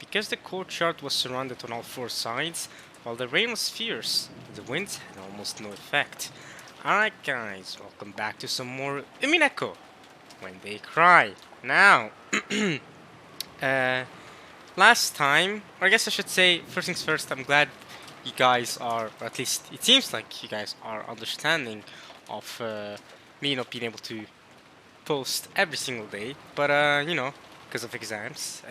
because the courtyard was surrounded on all four sides, while the rain was fierce, the wind had almost no effect. Alright guys, welcome back to some more Umineko, when they cry. Now, uh, last time, or I guess I should say, first things first, I'm glad you guys are, or at least it seems like you guys are understanding of me not being able to post every single day, but because of exams,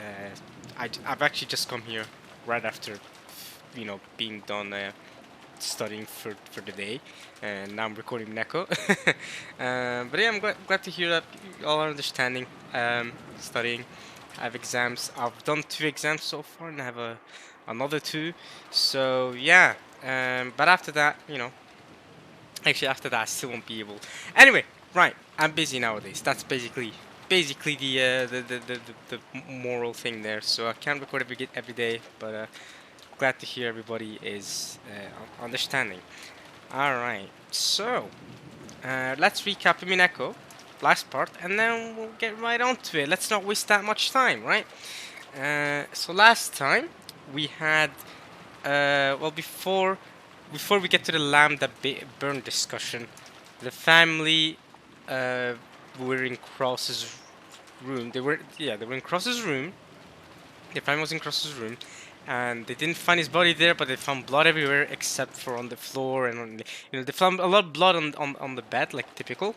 I've actually just come here right after, being done studying for the day, and now I'm recording Neko. But yeah, I'm glad to hear that you all are understanding, studying. I have exams. I've done 2 exams so far, and I have another 2. So yeah, but after that, actually after that, I still won't be able. Anyway, right, I'm busy nowadays. That's basically the moral thing there. So I can't record every day, but glad to hear everybody is understanding. All right, so let's recap Umineko, last part, and then we'll get right on to it. Let's not waste that much time, right? So last time we had, well, before we get to the lamb that burned discussion, the family were in Cross's room. They were in Cross's room. The family was in Cross's room, and they didn't find his body there, but they found blood everywhere except for on the floor and they found a lot of blood on the bed, like typical,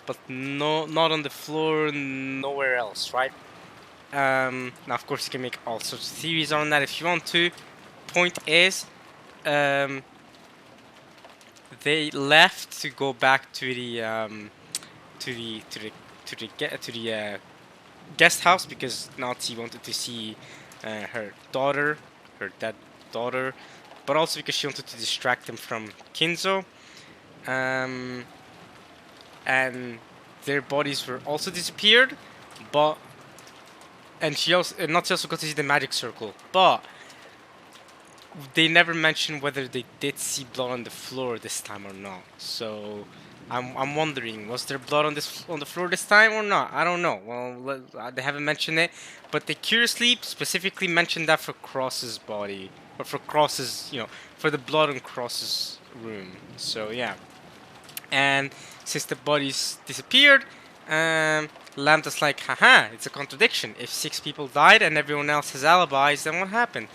but not on the floor, nowhere else, right? Now of course you can make all sorts of theories on that if you want to. Point is, they left to go back to the guest house because Nazi wanted to see her daughter, her dead daughter, but also because she wanted to distract them from Kinzo. And their bodies were also disappeared, and Nazi also got to see the magic circle, but they never mentioned whether they did see blood on the floor this time or not. So I'm wondering, was there blood on the floor this time or not? I don't know. Well, they haven't mentioned it, but they curiously specifically mentioned that for Cross's body, or for Cross's, for the blood on Cross's room. So yeah, and since the bodies disappeared, Lambda's like, haha, it's a contradiction. If 6 people died and everyone else has alibis, then what happened?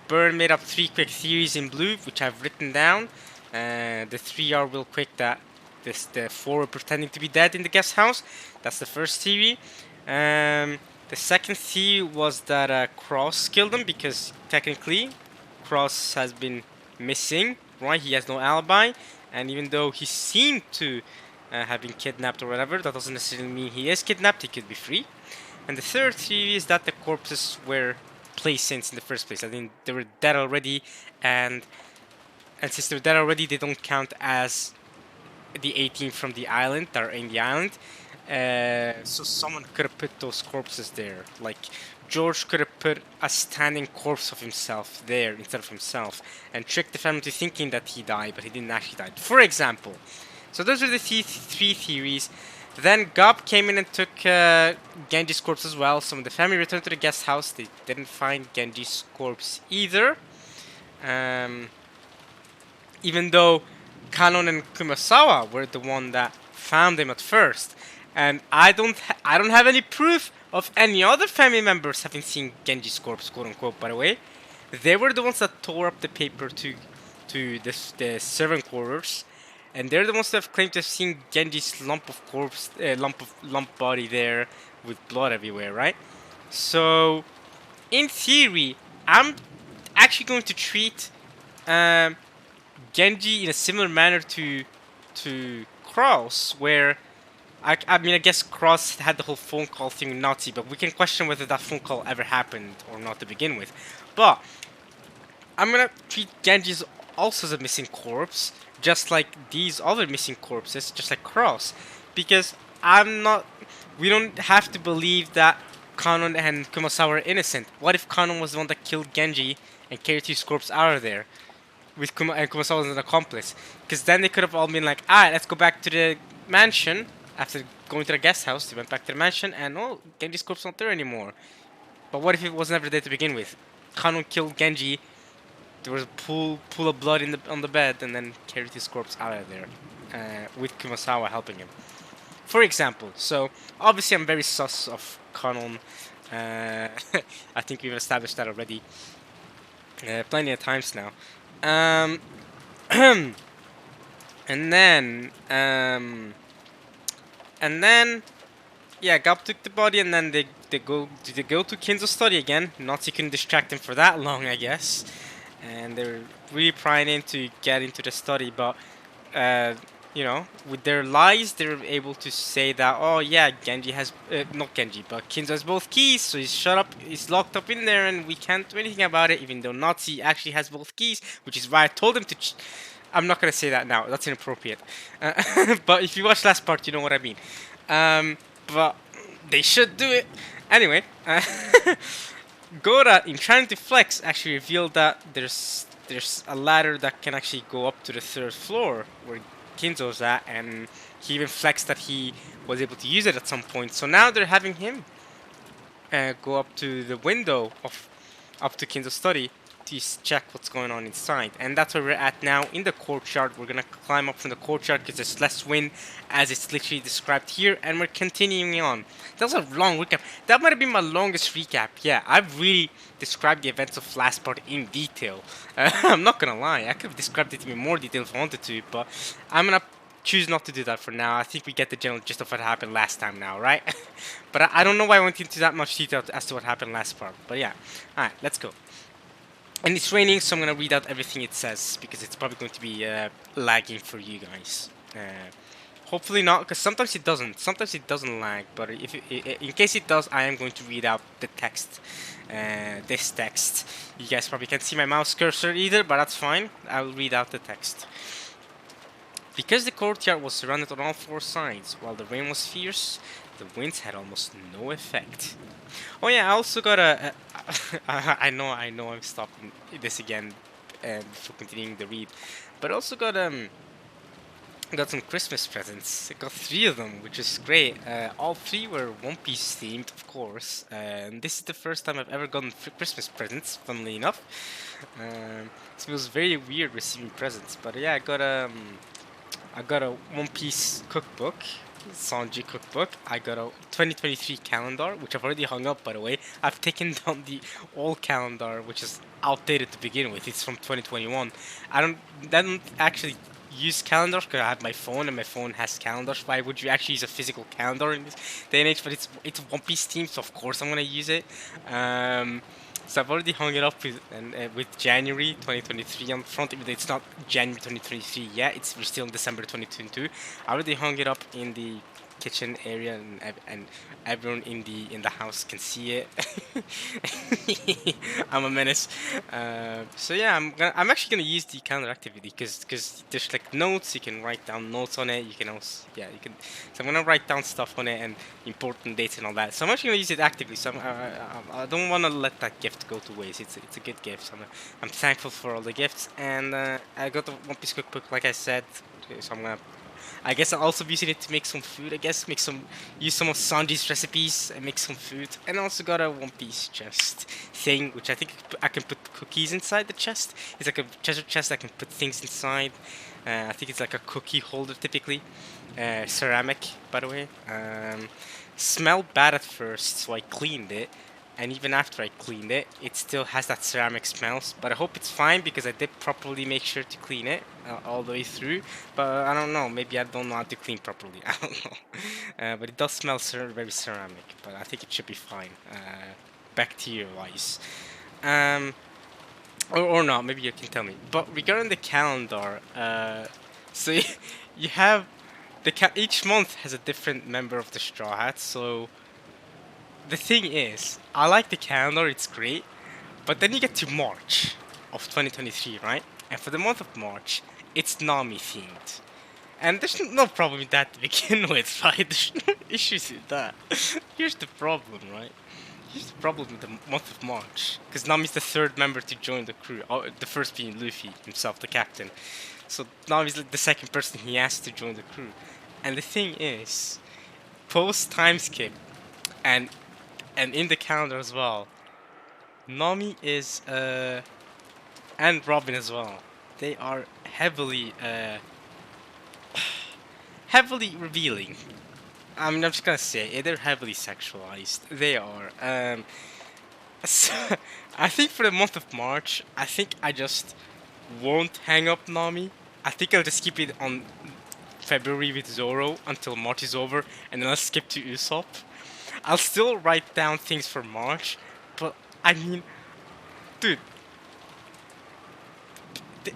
Burn made up 3 quick theories in blue, which I've written down. The 3 are real quick that the 4 were pretending to be dead in the guest house. That's the first theory. The second theory was that Cross killed them because technically Cross has been missing, right? He has no alibi, and even though he seemed to have been kidnapped or whatever, that doesn't necessarily mean he is kidnapped. He could be free. And the third theory is that the corpses were placents in the first place. I think they were dead already, and since they're dead already, they don't count as the 18 from the island that are in the island. So someone could have put those corpses there. Like George could have put a standing corpse of himself there instead of himself, and tricked the family into thinking that he died, but he didn't actually die. For example. So those are the 3 theories. Then Gob came in and took Genji's corpse as well. So when the family returned to the guest house, they didn't find Genji's corpse either. Even though Kanon and Kumasawa were the one that found him at first, and I don't have any proof of any other family members having seen Genji's corpse, quote unquote. By the way, they were the ones that tore up the paper to the servant quarters. And they're the ones that have claimed to have seen Genji's lump body there with blood everywhere, right? So, in theory, I'm actually going to treat Genji in a similar manner to Cross, where I mean, I guess Cross had the whole phone call thing with Nazi, but we can question whether that phone call ever happened or not to begin with. But I'm gonna treat Genji also as a missing corpse, just like these other missing corpses, just like Cross, because we don't have to believe that Kanon and Kumasawa are innocent. What if Kanon was the one that killed Genji and carried his corpse out of there, with Kumasawa as an accomplice? Because then they could have all been like, let's go back to the mansion. After going to the guest house, they went back to the mansion, and Genji's corpse not there anymore. But what if it was never there to begin with? Kanon killed Genji. There was a pool of blood in the on the bed, and then carried his corpse out of there, with Kumasawa helping him. For example, so obviously I'm very sus of Kanon. I think we've established that already plenty of times now. Um, and then yeah, Gap took the body, and then they go to Kinzo's study again. Nazi couldn't distract him for that long, I guess, and they're really prying in to get into the study, but you know, with their lies, they're able to say that, oh yeah, Genji has not Genji, but Kinzo has both keys, so he's shut up, he's locked up in there, and we can't do anything about it, even though Nazi actually has both keys, which is why I told him to. I'm not gonna say that now. That's inappropriate. But if you watch last part, you know what I mean. But they should do it anyway. Gora, in trying to flex, actually revealed that there's a ladder that can actually go up to the third floor where Kinzo's at, and he even flexed that he was able to use it at some point. So now they're having him go up to the window of up to Kinzo's study to check what's going on inside, and that's where we're at now in the courtyard. We're gonna climb up from the courtyard because there's less wind, as it's literally described here, and we're continuing on. That was a long recap. That might have been my longest recap. Yeah, I've really described the events of last part in detail. I'm not gonna lie, I could have described it in more detail if I wanted to, but I'm gonna choose not to do that for now. I think we get the general gist of what happened last time now, right? But I don't know why I went into that much detail as to what happened last part. But yeah, alright, let's go. And it's raining, so I'm gonna read out everything it says, because it's probably going to be lagging for you guys. Hopefully not, because sometimes it doesn't. Sometimes it doesn't lag, but if in case it does, I am going to read out the text. This text. You guys probably can't see my mouse cursor either, but that's fine. I'll read out the text. Because the courtyard was surrounded on all four sides, while the rain was fierce, the winds had almost no effect. Oh yeah, I also got a. I know, I'm stopping this again before continuing the read, but I also got some Christmas presents. I got 3 of them, which is great. All 3 were One Piece themed, of course. And this is the first time I've ever gotten Christmas presents, funnily enough. So it was very weird receiving presents, but yeah, I got a One Piece cookbook, Sanji cookbook. I got a 2023 calendar, which I've already hung up, by the way. I've taken down the old calendar, which is outdated to begin with. It's from 2021. I don't actually use calendars because I have my phone, and my phone has calendars. Why would you actually use a physical calendar in this day and age? But it's One Piece themed, so of course I'm gonna use it. So I've already hung it up with January 2023 on the front. Even though it's not January 2023 yet, we're still in December 2022. I already hung it up in the kitchen area, and everyone in the house can see it. I'm a menace. So yeah, I'm actually gonna use the calendar activity because there's like notes. You can write down notes on it. You can also you can. So I'm gonna write down stuff on it and important dates and all that. So I'm actually gonna use it actively. So I don't want to let that gift go to waste. It's a good gift. So I'm thankful for all the gifts, and I got the One Piece cookbook, like I said. So I guess I'll also be using it to make some food. I guess use some of Sanji's recipes and make some food. And I also got a One Piece chest thing, which I think I can put cookies inside the chest. It's like a treasure chest I can put things inside. I think it's like a cookie holder typically. Ceramic, by the way. Smelled bad at first, so I cleaned it. And even after I cleaned it, it still has that ceramic smells. But I hope it's fine because I did properly make sure to clean it all the way through. But I don't know, maybe I don't know how to clean properly. I don't know. But it does smell very ceramic. But I think it should be fine, bacteria-wise. Or not, maybe you can tell me. But regarding the calendar, so you have each month has a different member of the Straw Hats. So the thing is, I like the calendar, it's great, but then you get to March of 2023, right? And for the month of March, it's Nami themed. And there's no problem with that to begin with, right? There's no issues with that. Here's the problem, right? Here's the problem with the month of March. Because Nami's the 3rd member to join the crew, the first being Luffy himself, the captain. So Nami's like the 2nd person he asked to join the crew. And the thing is, post time skip, and in the calendar as well, Nami is and Robin as well. They are heavily revealing. I mean, I'm just gonna say it, they're heavily sexualized. They are. So, I think for the month of March, I think I just won't hang up Nami. I think I'll just keep it on February with Zoro until March is over, and then I'll skip to Usopp. I'll still write down things for March, but I mean, dude,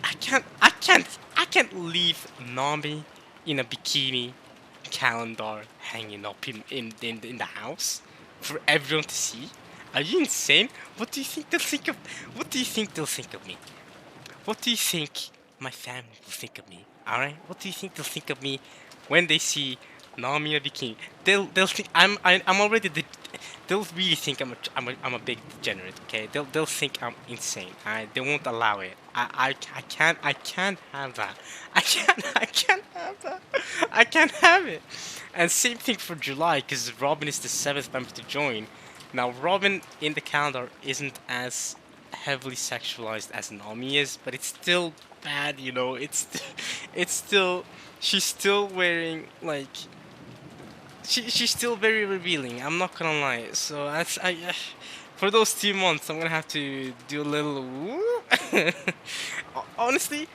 I can't leave Nami in a bikini calendar hanging up in the house for everyone to see. Are you insane? What do you think they'll think of? What do you think they'll think of me? What do you think my family will think of me? All right. What do you think they'll think of me when they see Nami in a bikini? They'll think I'm already the. They'll really think I'm a big degenerate. Okay. They'll think I'm insane. Alright. They won't allow it. I can't have that. I can't have that. I can't have it. And same thing for July, because Robin is the seventh member to join. Now Robin in the calendar isn't as heavily sexualized as Nami is, but it's still bad, you know. It's still, she's still wearing like, she's still very revealing. I'm not gonna lie. So that's for those 2 months, I'm gonna have to do a little. Honestly,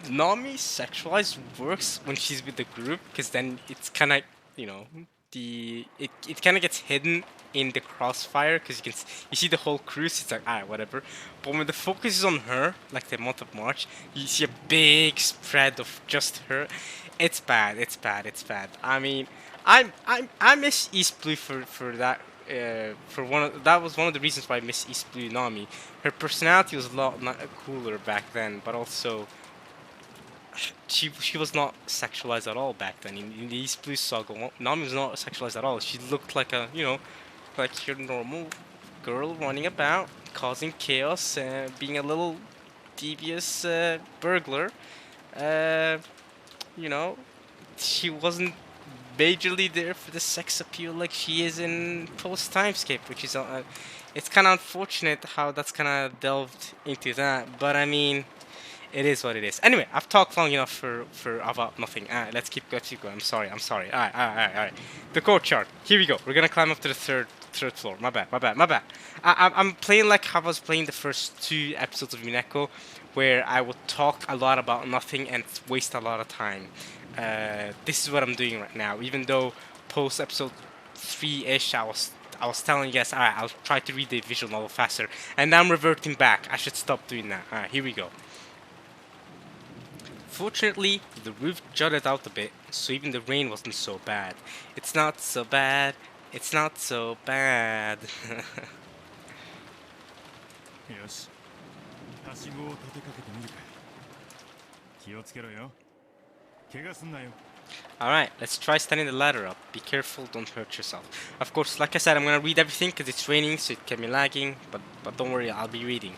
Nami sexualized works when she's with the group, because then it's kind of, you know, it kind of gets hidden in the crossfire, because you see the whole cruise. It's like, alright, whatever. But when the focus is on her, like the month of March, you see a big spread of just her. It's bad. It's bad. It's bad. I mean, I miss East Blue for that. For that was one of the reasons why I miss East Blue Nami. Her personality was a lot cooler back then, but also she was not sexualized at all back then. In the East Blue Saga, Nami was not sexualized at all. She looked like a, you know, like your normal girl running about, causing chaos, being a little devious burglar. Uh, you know, she wasn't majorly there for the sex appeal like she is in post Timescape, which is it's kind of unfortunate how that's kind of delved into that. But I mean, it is what it is. Anyway, I've talked long enough for about nothing. Let's keep going. I'm sorry. All right. The courtyard. Here we go. We're gonna climb up to the third floor. My bad. I'm playing like how I was playing the first 2 episodes of Umineko, where I would talk a lot about nothing and waste a lot of time. This is what I'm doing right now. Even though post episode 3-ish, I was telling you guys, alright, I'll try to read the visual novel faster, and now I'm reverting back. I should stop doing that. Alright, here we go. Fortunately, the roof jutted out a bit, so even the rain wasn't so bad. It's not so bad. It's not so bad. よし、はしごを立てかけてみるか。気をつけろよ。怪我すんなよ。Alright, let's try standing the ladder up. Be careful, don't hurt yourself. Of course, like I said, I'm gonna read everything because it's raining, so it can be lagging, but don't worry, I'll be reading.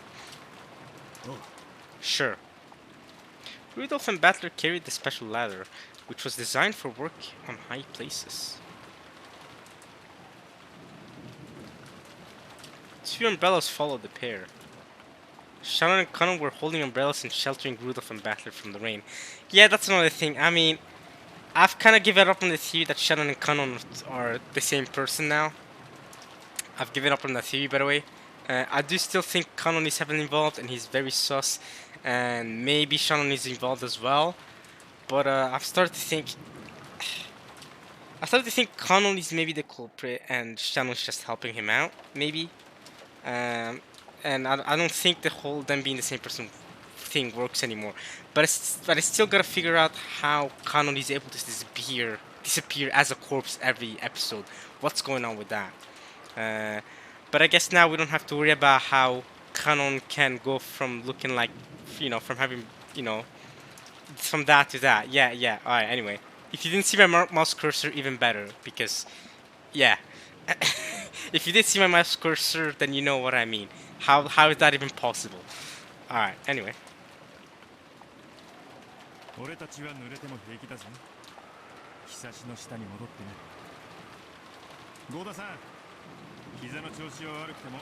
Oh. Sure. Rudolph and Battler carried the special ladder, which was designed for work on high places. 2 umbrellas followed the pair. Shannon and Connor were holding umbrellas and sheltering Rudolph and Battler from the rain. Yeah, that's another thing. I mean, I've kind of given up on the theory that Shannon and Connor are the same person now. I've given up on that theory, by the way. I do still think Connor is heavily involved, and he's very sus. And maybe Shannon is involved as well. But I've started to think... Connor is maybe the culprit, and Shannon's just helping him out, maybe. And I don't think the whole them being the same person thing works anymore. But I still gotta figure out how Kanon is able to disappear as a corpse every episode. What's going on with that? But I guess now we don't have to worry about how Kanon can go from looking like, you know, from having, you know, from that to that. Yeah. All right. Anyway, if you didn't see my mouse cursor, even better, because yeah. If you did see my mouse cursor, then you know what I mean. How is that even possible? Alright, anyway. 俺たちは濡れても平気だぜ。ひさしの下に戻ってね。ゴーダさん、膝の調子は悪くても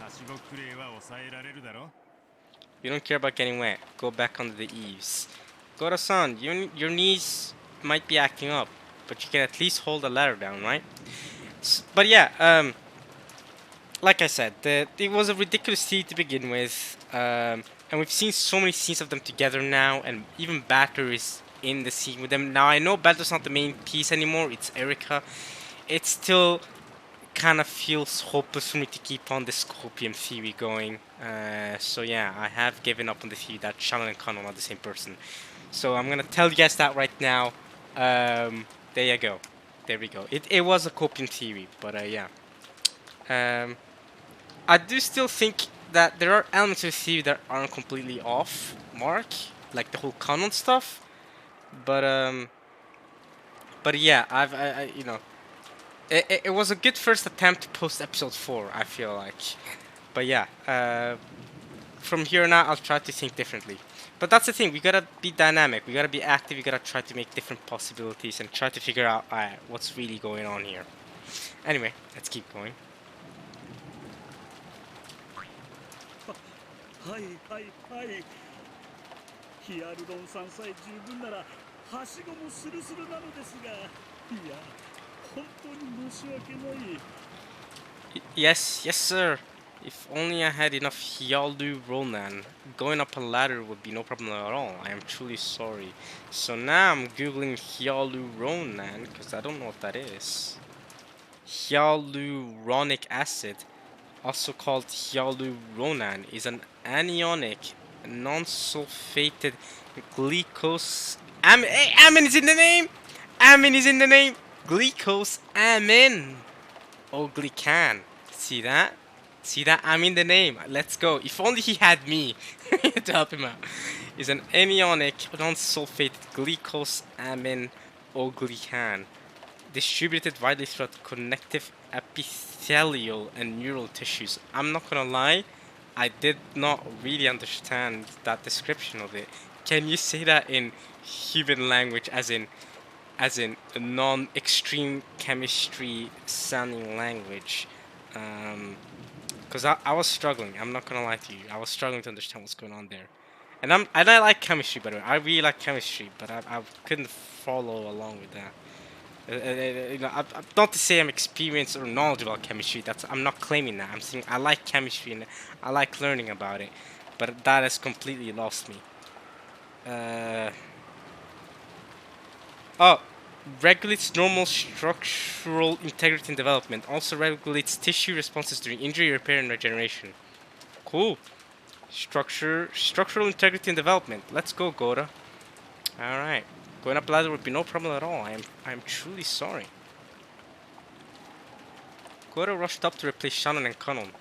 はしごクレイは抑えられるだろ You don't care about getting wet. Go back under the eaves. Goro-san, your knees might be acting up, but you can at least hold the ladder down, right? But yeah, like I said, it was a ridiculous scene to begin with, and we've seen so many scenes of them together now, and even Batter is in the scene with them. Now I know Batter's not the main piece anymore; it's Erika. It still kind of feels hopeless for me to keep on the Scorpion theory going. So yeah, I have given up on the theory that Shannon and Kanon are the same person. So I'm gonna tell you guys that right now. There you go. There we go. It was a Copian theory, but yeah. Um, I do still think that there are elements of the theory that aren't completely off mark, like the whole Kanon stuff. But yeah, you know, it was a good first attempt post episode 4. I feel like, but yeah, from here on out, I'll try to think differently. But that's the thing, we gotta be dynamic, we gotta be active, we gotta try to make different possibilities and try to figure out what's really going on here. Anyway, let's keep going. はいはいはい。ヒアルロン酸さえ十分ならはしごもスルスルなのですが、いや、本当に申し訳ない。Yes, yes, sir. If only I had enough Hyalu Ronan, going up a ladder would be no problem at all. I am truly sorry. So now I'm googling Hyalu Ronan because I don't know what that is. Hyaluronic acid, also called hyaluronan, is an anionic, non-sulfated glucose. Amin is in the name. Amin is in the name. Glucose amin. Oh, glycan. See that? See that? I'm in the name. Let's go. If only he had me to help him out. Is an anionic, non-sulfated glucose amin glycan, distributed widely throughout connective, epithelial, and neural tissues. I'm not gonna lie, I did not really understand that description of it. Can you say that in human language, as in a non-extreme chemistry sounding language? Because I was struggling. I'm not gonna lie to you. I was struggling to understand what's going on there. And I like chemistry, by the way. I really like chemistry, but I couldn't follow along with that. You know, not to say I'm experienced or knowledgeable about chemistry. I'm not claiming that. I'm saying I like chemistry and I like learning about it, but that has completely lost me. Oh, regulates normal structural integrity and development. Also regulates tissue responses during injury, repair, and regeneration. Cool. Structural integrity and development. Let's go, Gora. All right. Going up ladder would be no problem at all. I'm truly sorry. Goro rushed up to replace Shannon and Kanon.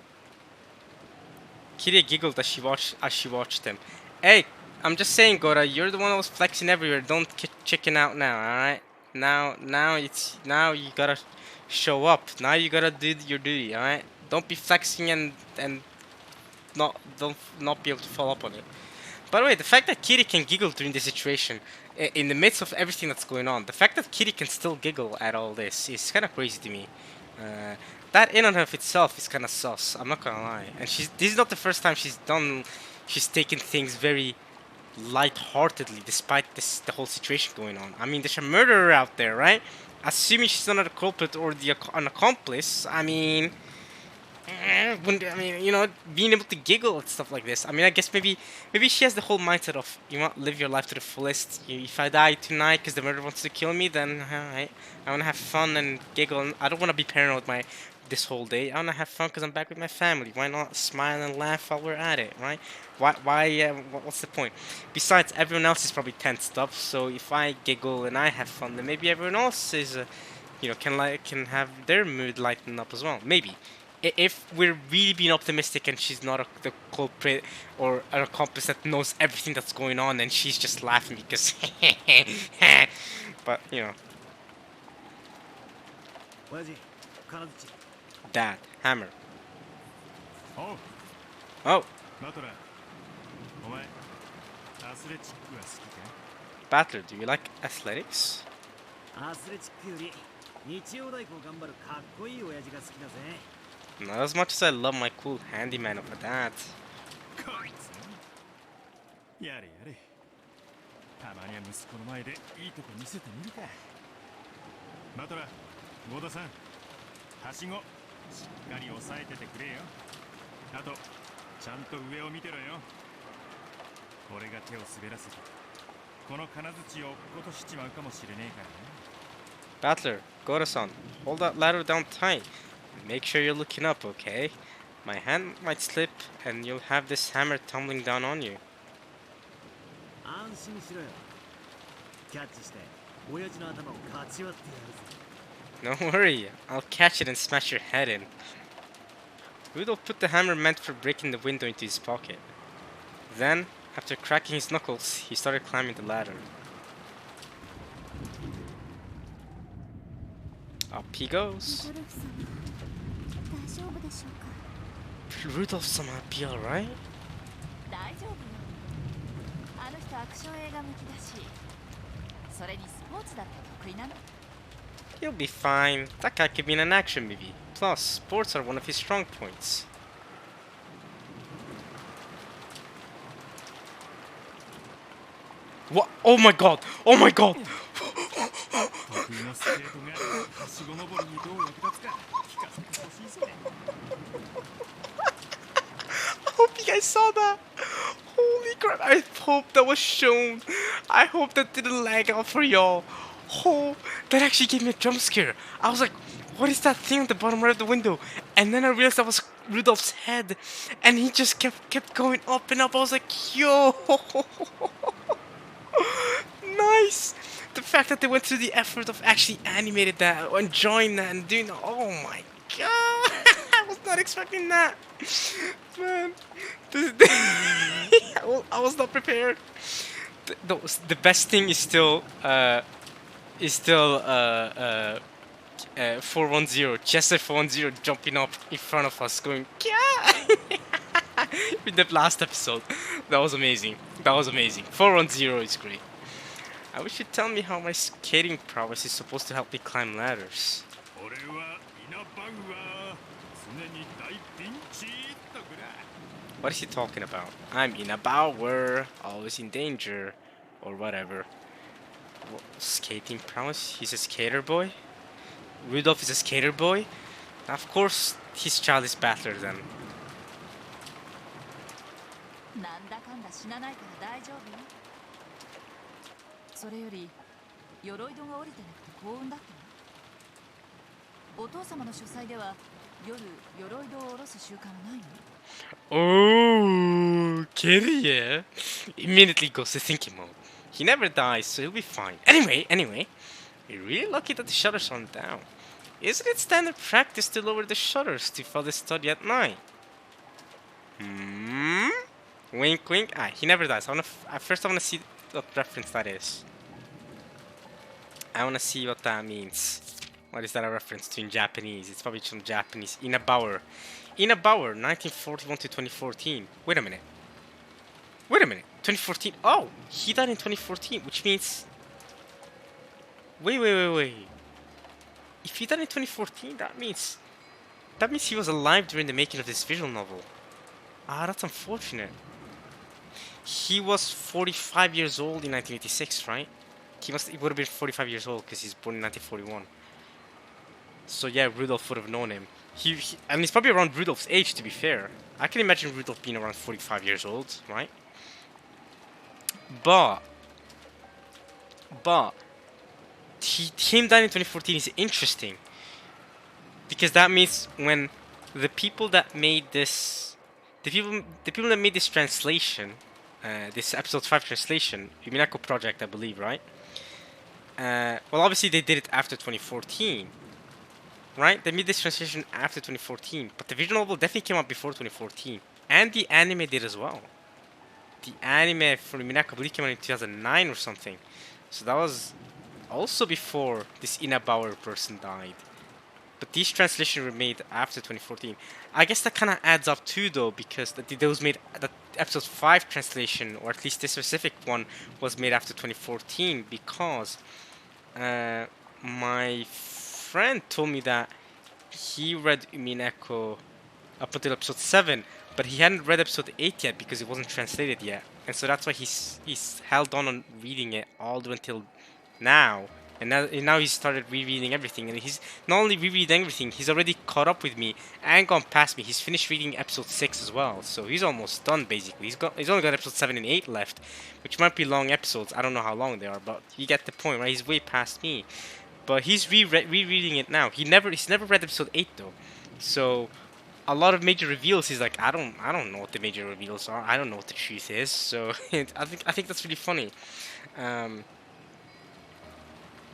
Kiria giggled as she watched him. Hey, I'm just saying, Gora, you're the one that was flexing everywhere. Don't chicken out now, alright? Now you gotta show up. Now you gotta do your duty, alright? Don't be flexing and not be able to follow up on it. By the way, the fact that Kitty can giggle during this situation, in the midst of everything that's going on, the fact that Kitty can still giggle at all this is kind of crazy to me. That in and of itself is kind of sus. I'm not gonna lie. And this is not the first time she's taken things very lightheartedly, despite the whole situation going on. I mean, there's a murderer out there, right? Assuming she's not a culprit or an accomplice. I mean, you know, being able to giggle at stuff like this. I mean, I guess maybe she has the whole mindset of, you want to live your life to the fullest. If I die tonight because the murderer wants to kill me, then I want to have fun and giggle. And I don't want to be paranoid this whole day. I want to have fun because I'm back with my family. Why not smile and laugh while we're at it, right? What's the point? Besides, everyone else is probably tensed up. So if I giggle and I have fun, then maybe everyone else is, you know, can have their mood lighten up as well. Maybe. If we're really being optimistic and she's not the culprit or an accomplice that knows everything that's going on and she's just laughing because but you know, 親父、金槌。Dad, hammer. おう Oh, マトラお前アスレチックは好きか Battler, do you like athletics? アスレチックより日曜大工頑張るかっこいい親父が好きだぜ。Not as much as I love my cool handyman of a dad. こいつやれやれたまには息子の前でいいとこ見せてみるかマトラゴダさんはしごしっかり押さえててくれよあとちゃんと上を見てろよ俺が手を滑らせてこの金槌を落っことしちまうかもしれねえからね Battler, Gorasan, hold that ladder down tight. And make sure you're looking up, okay? My hand might slip, and you'll have this hammer tumbling down on you. 安心しろよキャッチして親父の頭をかち割ってやるぜ Don't worry, I'll catch it and smash your head in. Rudolph put the hammer meant for breaking the window into his pocket. Then, after cracking his knuckles, he started climbing the ladder. Up he goes. 大丈夫でしょうか Will Rudolph-sama be alright? 大丈夫よあの人アクション映画向きだしそれにスポーツだって得意なの He'll be fine. That guy could be in an action movie. Plus, sports are one of his strong points. What? Oh my god! Oh my god! 得意のスケートがはしご登りにどう役立つか聞かせてほしいぜ I hope you guys saw that! Holy crap, I hope that was shown. I hope that didn't lag out for y'all. Oh, that actually gave me a jump scare. I was like, what is that thing at the bottom right of the window? And then I realized that was Rudolph's head. And he just kept going up and up. I was like, yo! Nice! The fact that they went through the effort of actually animated that, enjoying that, and doing that. Oh my god! I was not expecting that! Man. I was not prepared. The best thing is still 410, Chester 410 jumping up in front of us going yeah! With the last episode. That was amazing. That was amazing. 410 is great. I wish you'd tell me how my skating prowess is supposed to help me climb ladders. 俺はイナバウアー常に大ピンチとぐら What is he talking about? I'm in a bower, always in danger, or whatever. Skating prowess? He's a skater boy? Rudolph is a skater boy? Of course, his child is battler then. なんだかんだ死なないから大丈夫よそれより鎧戸が降りてなくて幸運だったわお父様の書斎では夜鎧戸を下ろす習慣はないの Oh, Kirya immediately goes to thinking mode. He never dies, so he'll be fine. Anyway, you're really lucky that the shutters aren't down. Isn't it standard practice to lower the shutters to further study at night? Hmm? Wink, wink. Ah, he never dies. First I wanna see what reference that is. I wanna see what that means. What is that a reference to in Japanese? It's probably some Japanese. Ina Bauer. Ina Bauer, 1941 to 2014. Wait a minute. 2014. Oh, he died in 2014, which means... Wait. If he died in 2014, that means he was alive during the making of this visual novel. Ah, that's unfortunate. He was 45 years old in 1986, right? He would have been 45 years old because he's born in 1941. So yeah, Rudolph would have known him. And he's probably around Rudolph's age, to be fair. I can imagine Rudolph being around 45 years old, right? But him dying in 2014 is interesting because that means when the people that made this, the people that made this translation, this episode 5 translation, Umineko project, I believe, right? Well, obviously they did it after 2014, right? They made this translation after 2014, but the visual novel definitely came out before 2014, and the anime did as well. The anime for Umineko, I believe, came out in 2009 or something, so that was also before this Ina Bauer person died. But these translations were made after 2014. I guess that kind of adds up too, though, because those made the episode 5 translation, or at least this specific one, was made after 2014 because my friend told me that he read Umineko up until episode 7, but he hadn't read episode 8 yet because it wasn't translated yet. And so that's why he's held on reading it all the way until now. And now he's started rereading everything, and he's not only rereading everything, he's already caught up with me and gone past me. He's finished reading episode 6 as well, so he's almost done basically. He's only got episode 7 and 8 left, which might be long episodes. I don't know how long they are, but you get the point, right? He's way past me. But he's rereading it now. He's never read episode 8 though. So a lot of major reveals, he's like, I don't know what the major reveals are. I don't know what the truth is. So I think that's really funny.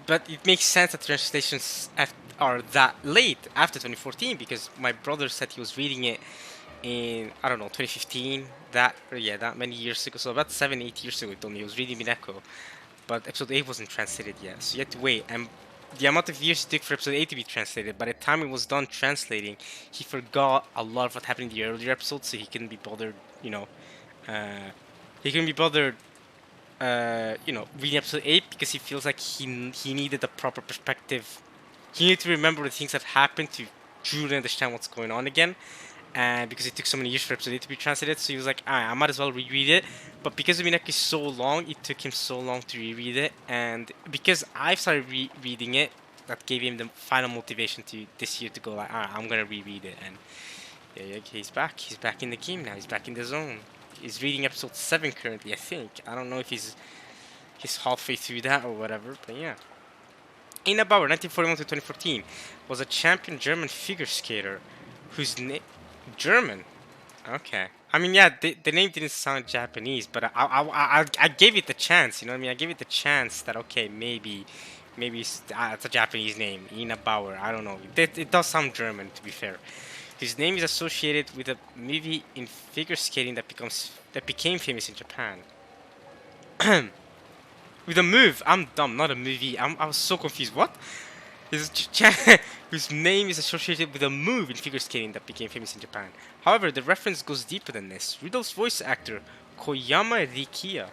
But it makes sense that translations are that late after 2014, because my brother said he was reading it in, I don't know, 2015. That many years ago. So about 7-8 years ago, he told me he was reading Mineko, but episode 8 wasn't translated yet. So you had to wait. And the amount of years it took for episode 8 to be translated, by the time it was done translating, he forgot a lot of what happened in the earlier episodes, so he couldn't be bothered, he couldn't be bothered, reading episode 8, because he feels like he needed the proper perspective. He needed to remember the things that happened to truly understand what's going on again. And because it took so many years for episode 8 to be translated, so he was like, I might as well reread it. But because Umineko is so long, it took him so long to reread it. And because I've started rereading it, that gave him the final motivation to this year to go like, I'm gonna reread it. And yeah, he's back. He's back in the game now. He's back in the zone. He's reading episode 7 currently, I think. I don't know if he's halfway through that or whatever, but yeah. Ina Bauer, 1941 to 2014, was a champion German figure skater whose name... German? Okay. I mean, yeah, the name didn't sound Japanese, but I gave it the chance, you know what I mean? I gave it the chance that, okay, maybe it's a Japanese name, Ina Bauer, I don't know. It does sound German, to be fair. His name is associated with a movie in figure skating that became famous in Japan. With a move. I'm dumb, not a movie. I was so confused. What? Whose name is associated with a move in figure skating that became famous in Japan. However, the reference goes deeper than this. Rudolph's voice actor, Koyama Rikiya,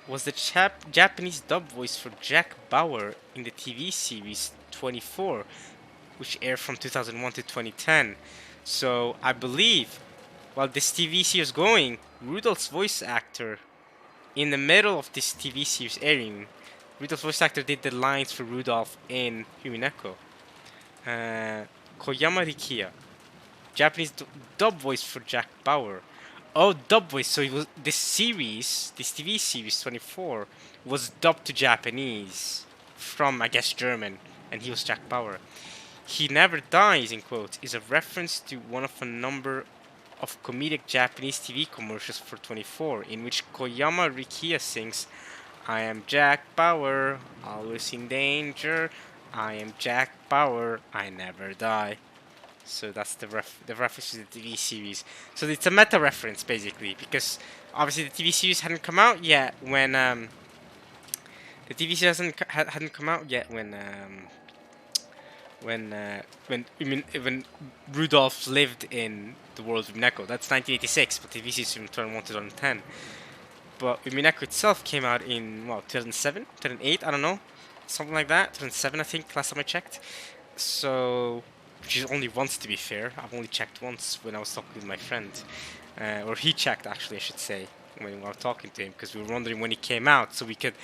was the Japanese dub voice for Jack Bauer in the TV series 24, which aired from 2001 to 2010. So, I believe, while this TV series was going, Rudolph's voice actor, in the middle of this TV series airing, Rudolph's voice actor did the lines for Rudolph in Umineko. Koyama Rikiya, Japanese dub voice for Jack Bauer. Oh, dub voice. So it was this TV series 24, was dubbed to Japanese from, I guess, German, and he was Jack Bauer. He Never Dies, in quotes, is a reference to one of a number of comedic Japanese TV commercials for 24, in which Koyama Rikiya sings, I am Jack Bauer, always in danger. I am Jack Bauer, I never die. So that's the reference to the TV series. So it's a meta reference, basically, because obviously the TV series hadn't come out yet when the TV series hadn't come out yet when Rudolph lived in the world of Umineko. That's 1986, but TV series from 2001 to 2010. But Umineko itself came out in 2007, 2008, I don't know, something like that. 2007, I think, last time I checked. So, which is only once, to be fair. I've only checked once when I was talking with my friend, or he checked, actually, I should say, when we were talking to him, because we were wondering when he came out, so we could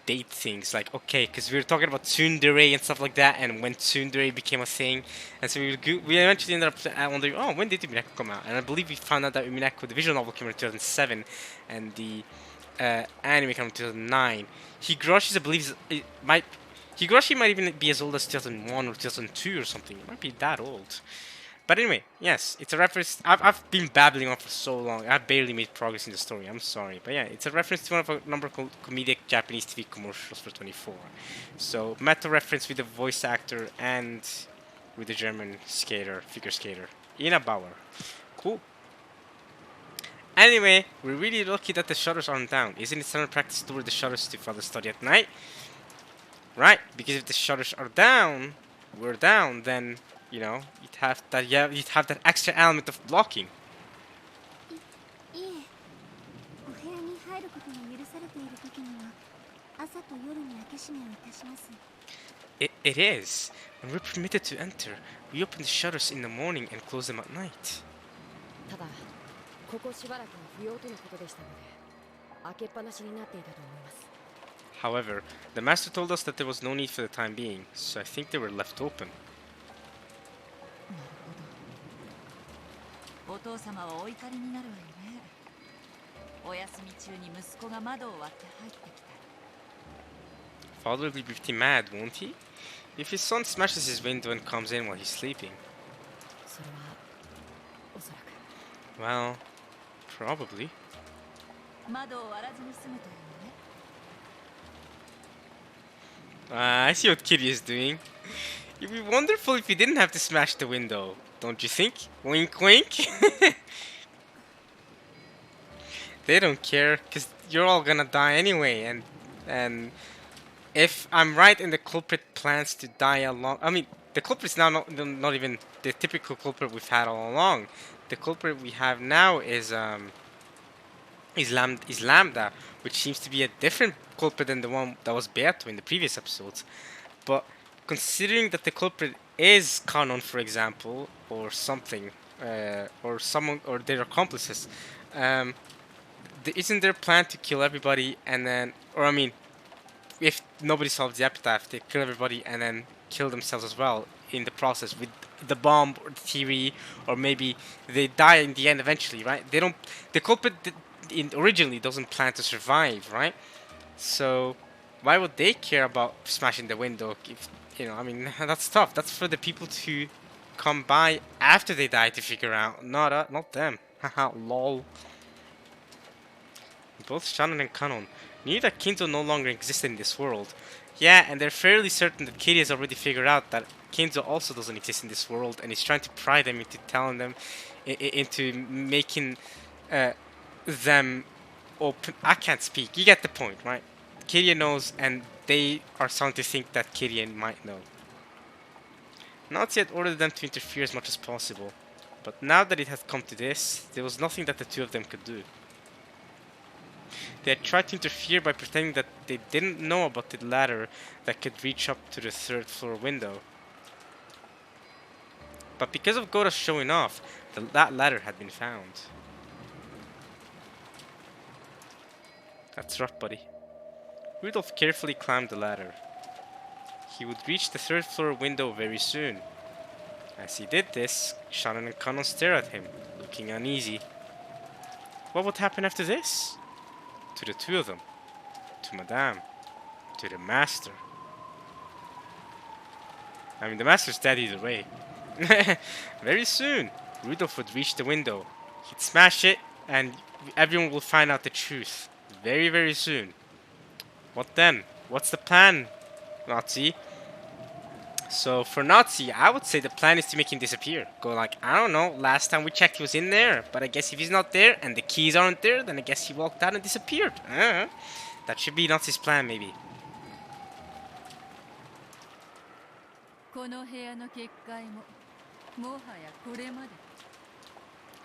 date things, like, okay, because we were talking about tsundere and stuff like that, and when tsundere became a thing, and so we eventually ended up wondering, oh, when did Umineko come out? And I believe we found out that Umineko, the visual novel, came out in 2007, and the anime came out in 2009. Higurashi's, I believe, Higurashi might even be as old as 2001 or 2002 or something. It might be that old. But anyway, yes, it's a reference. I've been babbling on for so long. I've barely made progress in the story. I'm sorry. But yeah, it's a reference to one of a number of comedic Japanese TV commercials for 24. So, meta reference with the voice actor and with the German figure skater, Ina Bauer. Cool. Anyway, we're really lucky that the shutters aren't down. Isn't it standard practice to wear the shutters to further study at night? Right, because if the shutters are down, then, you'd have that extra element of blocking. いえ、お部屋に入ることが許されている時には朝と夜に開け閉めをいたします。 It is. When we're permitted to enter, we open the shutters in the morning and close them at night. ただここしばらくの不要とのことでしたので開けっぱなしになっていたと思います。 However, the master told us that there was no need for the time being, so I think they were left open. なるほど。お父様はお怒りになるわよね。お休み中に息子が窓を割って入ってきた。 Father will be pretty mad, won't he? If his son smashes his window and comes in while he's sleeping. それはおそらく Well, probably. 窓を割らずに済むというのね。I see what Kitty is doing. It'd be wonderful if you didn't have to smash the window, don't you think? Wink wink. They don't care, because you're all gonna die anyway, and if I'm right and the culprit plans to die along... I mean, the culprit's now not even the typical culprit we've had all along. The culprit we have now is Lambda, which seems to be a different culprit than the one that was Beato in the previous episodes. But considering that the culprit is Kanon, for example, or something, or someone, or their accomplices, isn't their plan to kill everybody and then, or I mean, if nobody solves the epitaph, they kill everybody and then kill themselves as well in the process with the bomb or the theory, or maybe they die in the end eventually, right? They don't. The culprit originally doesn't plan to survive, right? So why would they care about smashing the window? If I mean, that's tough. That's for the people to come by after they die to figure out, not them. Haha, lol. Both Shannon and Kanon knew that Kinzo no longer existed in this world. Yeah, and they're fairly certain that Kitty has already figured out that Kinzo also doesn't exist in this world, and he's trying to pry them into telling them, into making them open. I can't speak. You get the point, right? Kitty knows, and they are starting to think that Kitty might know. Nazi had ordered them to interfere as much as possible, but now that it had come to this, there was nothing that the two of them could do. They had tried to interfere by pretending that they didn't know about the ladder that could reach up to the third floor window. But because of Goda showing off, that ladder had been found. That's rough, buddy. Rudolph carefully climbed the ladder. He would reach the third floor window very soon. As he did this, Shannon and Kanon stared at him, looking uneasy. What would happen after this? To the two of them, to Madame, to the Master. I mean, the Master's dead either way. Very soon, Rudolph would reach the window. He'd smash it, and everyone will find out the truth. Very, very soon. What then? What's the plan, Nazi? So, for Nazi, I would say the plan is to make him disappear. Go like, I don't know, last time we checked he was in there, but I guess if he's not there, and the keys aren't there, then I guess he walked out and disappeared. That should be Nazi's plan, maybe.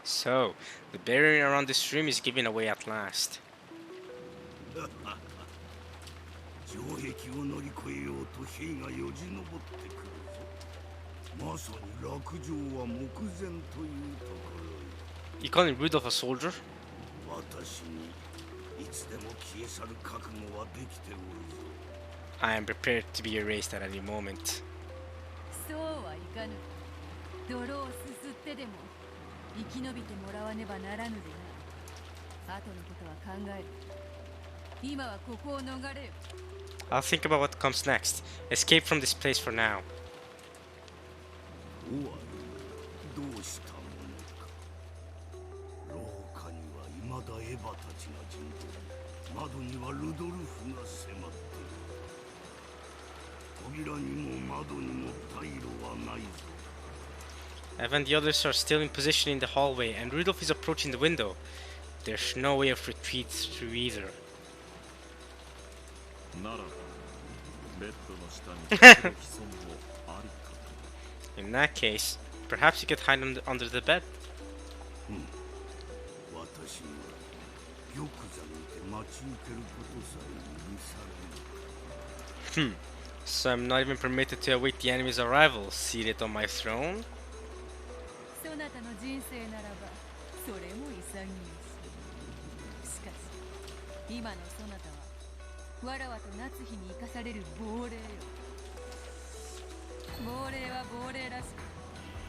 So, the barrier around this room is giving away at last. 城壁を乗り越えようと兵がよじ登ってくるぞ。まさに落城は目前というところよ。You calling Rudolph a soldier? 私にいつでも消え去る覚悟はできておるぞ。I am prepared to be erased at any moment. そうはいかぬ。泥をすすってでも生き延びてもらわねばならぬでな。後のことは考える。今はここを逃れよ。I'll think about what comes next. Escape from this place for now. おわり、どうしたものか。廊下には未だエヴァたちが陣取り、窓にはルドルフが迫っている。扉にも窓にも退路はないぞ。Eva and the others are still in position in the hallway, and Rudolph is approaching the window. There's no way of retreat through either. In that case, perhaps you could hide under the bed. 私は玉座にて待ち受けることさえ許されぬか。So I'm not even permitted to await the enemy's arrival, seated on my throne? そなたの人生ならばそれも潔いしかし今のそなたはわらわと夏日に生かされる亡霊よ亡霊は亡霊らしく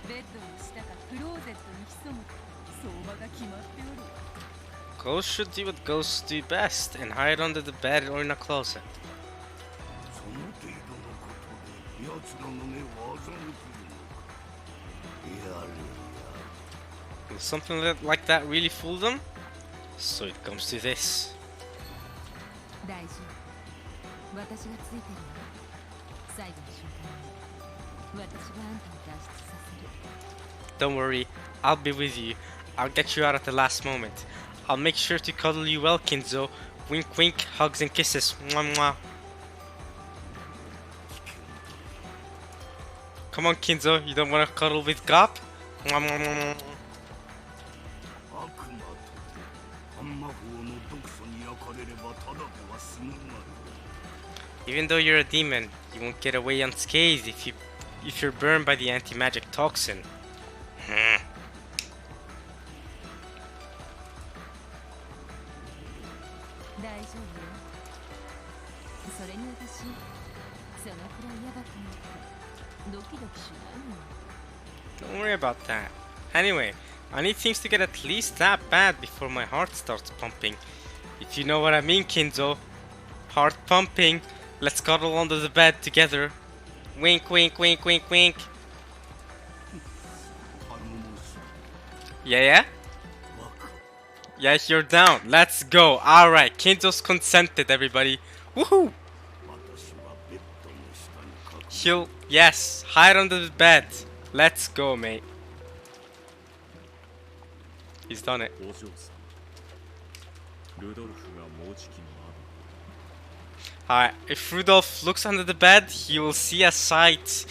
ベッドの下かクローゼットに潜むと相場が決まっておる Ghosts should do what ghosts do best and hide under the bed or in a closet. その程度のことで奴らの目を欺くのかやれ Will something like that really fool them? So it comes to this. 大丈夫私がついてるよ最後の瞬間に私があんたを脱出させる Don't worry, I'll be with you. I'll get you out at the last moment. I'll make sure to cuddle you well, Kinzo. Wink wink, hugs and kisses. Mwah mwah. Come on, Kinzo, you don't want to cuddle with Gop? Mwah mwah mwah. 悪魔と暗魔法の毒素に焼かれればただでは済むまい Even though you're a demon, you won't get away unscathed if you're burned by the anti-magic toxin. 大丈夫よそれに私そのくらいヤバくなってドキドキしないの Don't worry about that. Anyway, I need things to get at least that bad before my heart starts pumping. If you know what I mean, Kinzo. Heart pumping. Let's cuddle under the bed together. Wink, wink, wink, wink, wink. 頼もし Yeah, yeah? いバカ Yes, you're down. Let's go. Alright, Kinzo's consented, everybody. Woohoo! 私はベッドの下に隠 He'll, yes, hide under the bed. Let's go, mate. He's done it. お嬢さんルドルフがもうじきの Alright, if Rudolph looks under the bed, he will see a sight.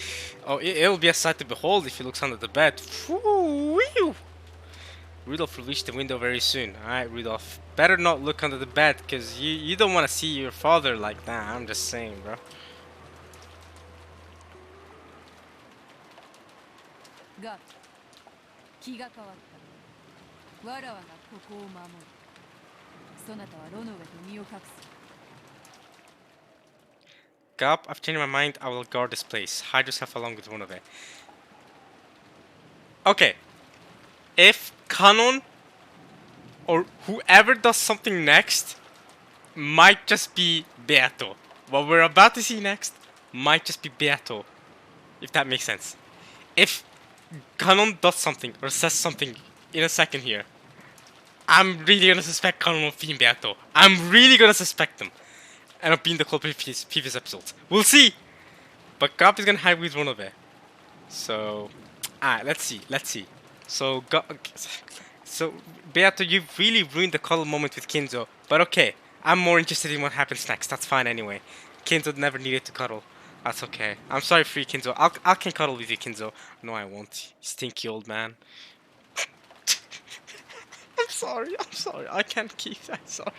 Oh, it'll be a sight to behold if he looks under the bed. Whew. Rudolph will reach the window very soon. Alright, Rudolph. Better not look under the bed, because you don't want to see your father like that. I'm just saying, bro. が気が変わったわらわがここを守るそなたはロノウェと身を隠す Gop, I've changed my mind. I will guard this place. Hide yourself along with one of it. Okay. If Kanon or whoever does something next might just be Beato. What we're about to see next might just be Beato. If that makes sense. If Kanon does something or says something in a second here, I'm really gonna suspect Kanon of being Beato. I'm really gonna suspect them. And of being the culprit of previous episodes. We'll see! But Gop is gonna hide with Runobe. So, let's see. So, Beato, you've really ruined the cuddle moment with Kinzo. But okay, I'm more interested in what happens next. That's fine anyway. Kinzo never needed to cuddle. That's okay. I'm sorry for you, Kinzo. I can cuddle with you, Kinzo. No, I won't. You stinky old man. I'm sorry. I can't keep that. Sorry.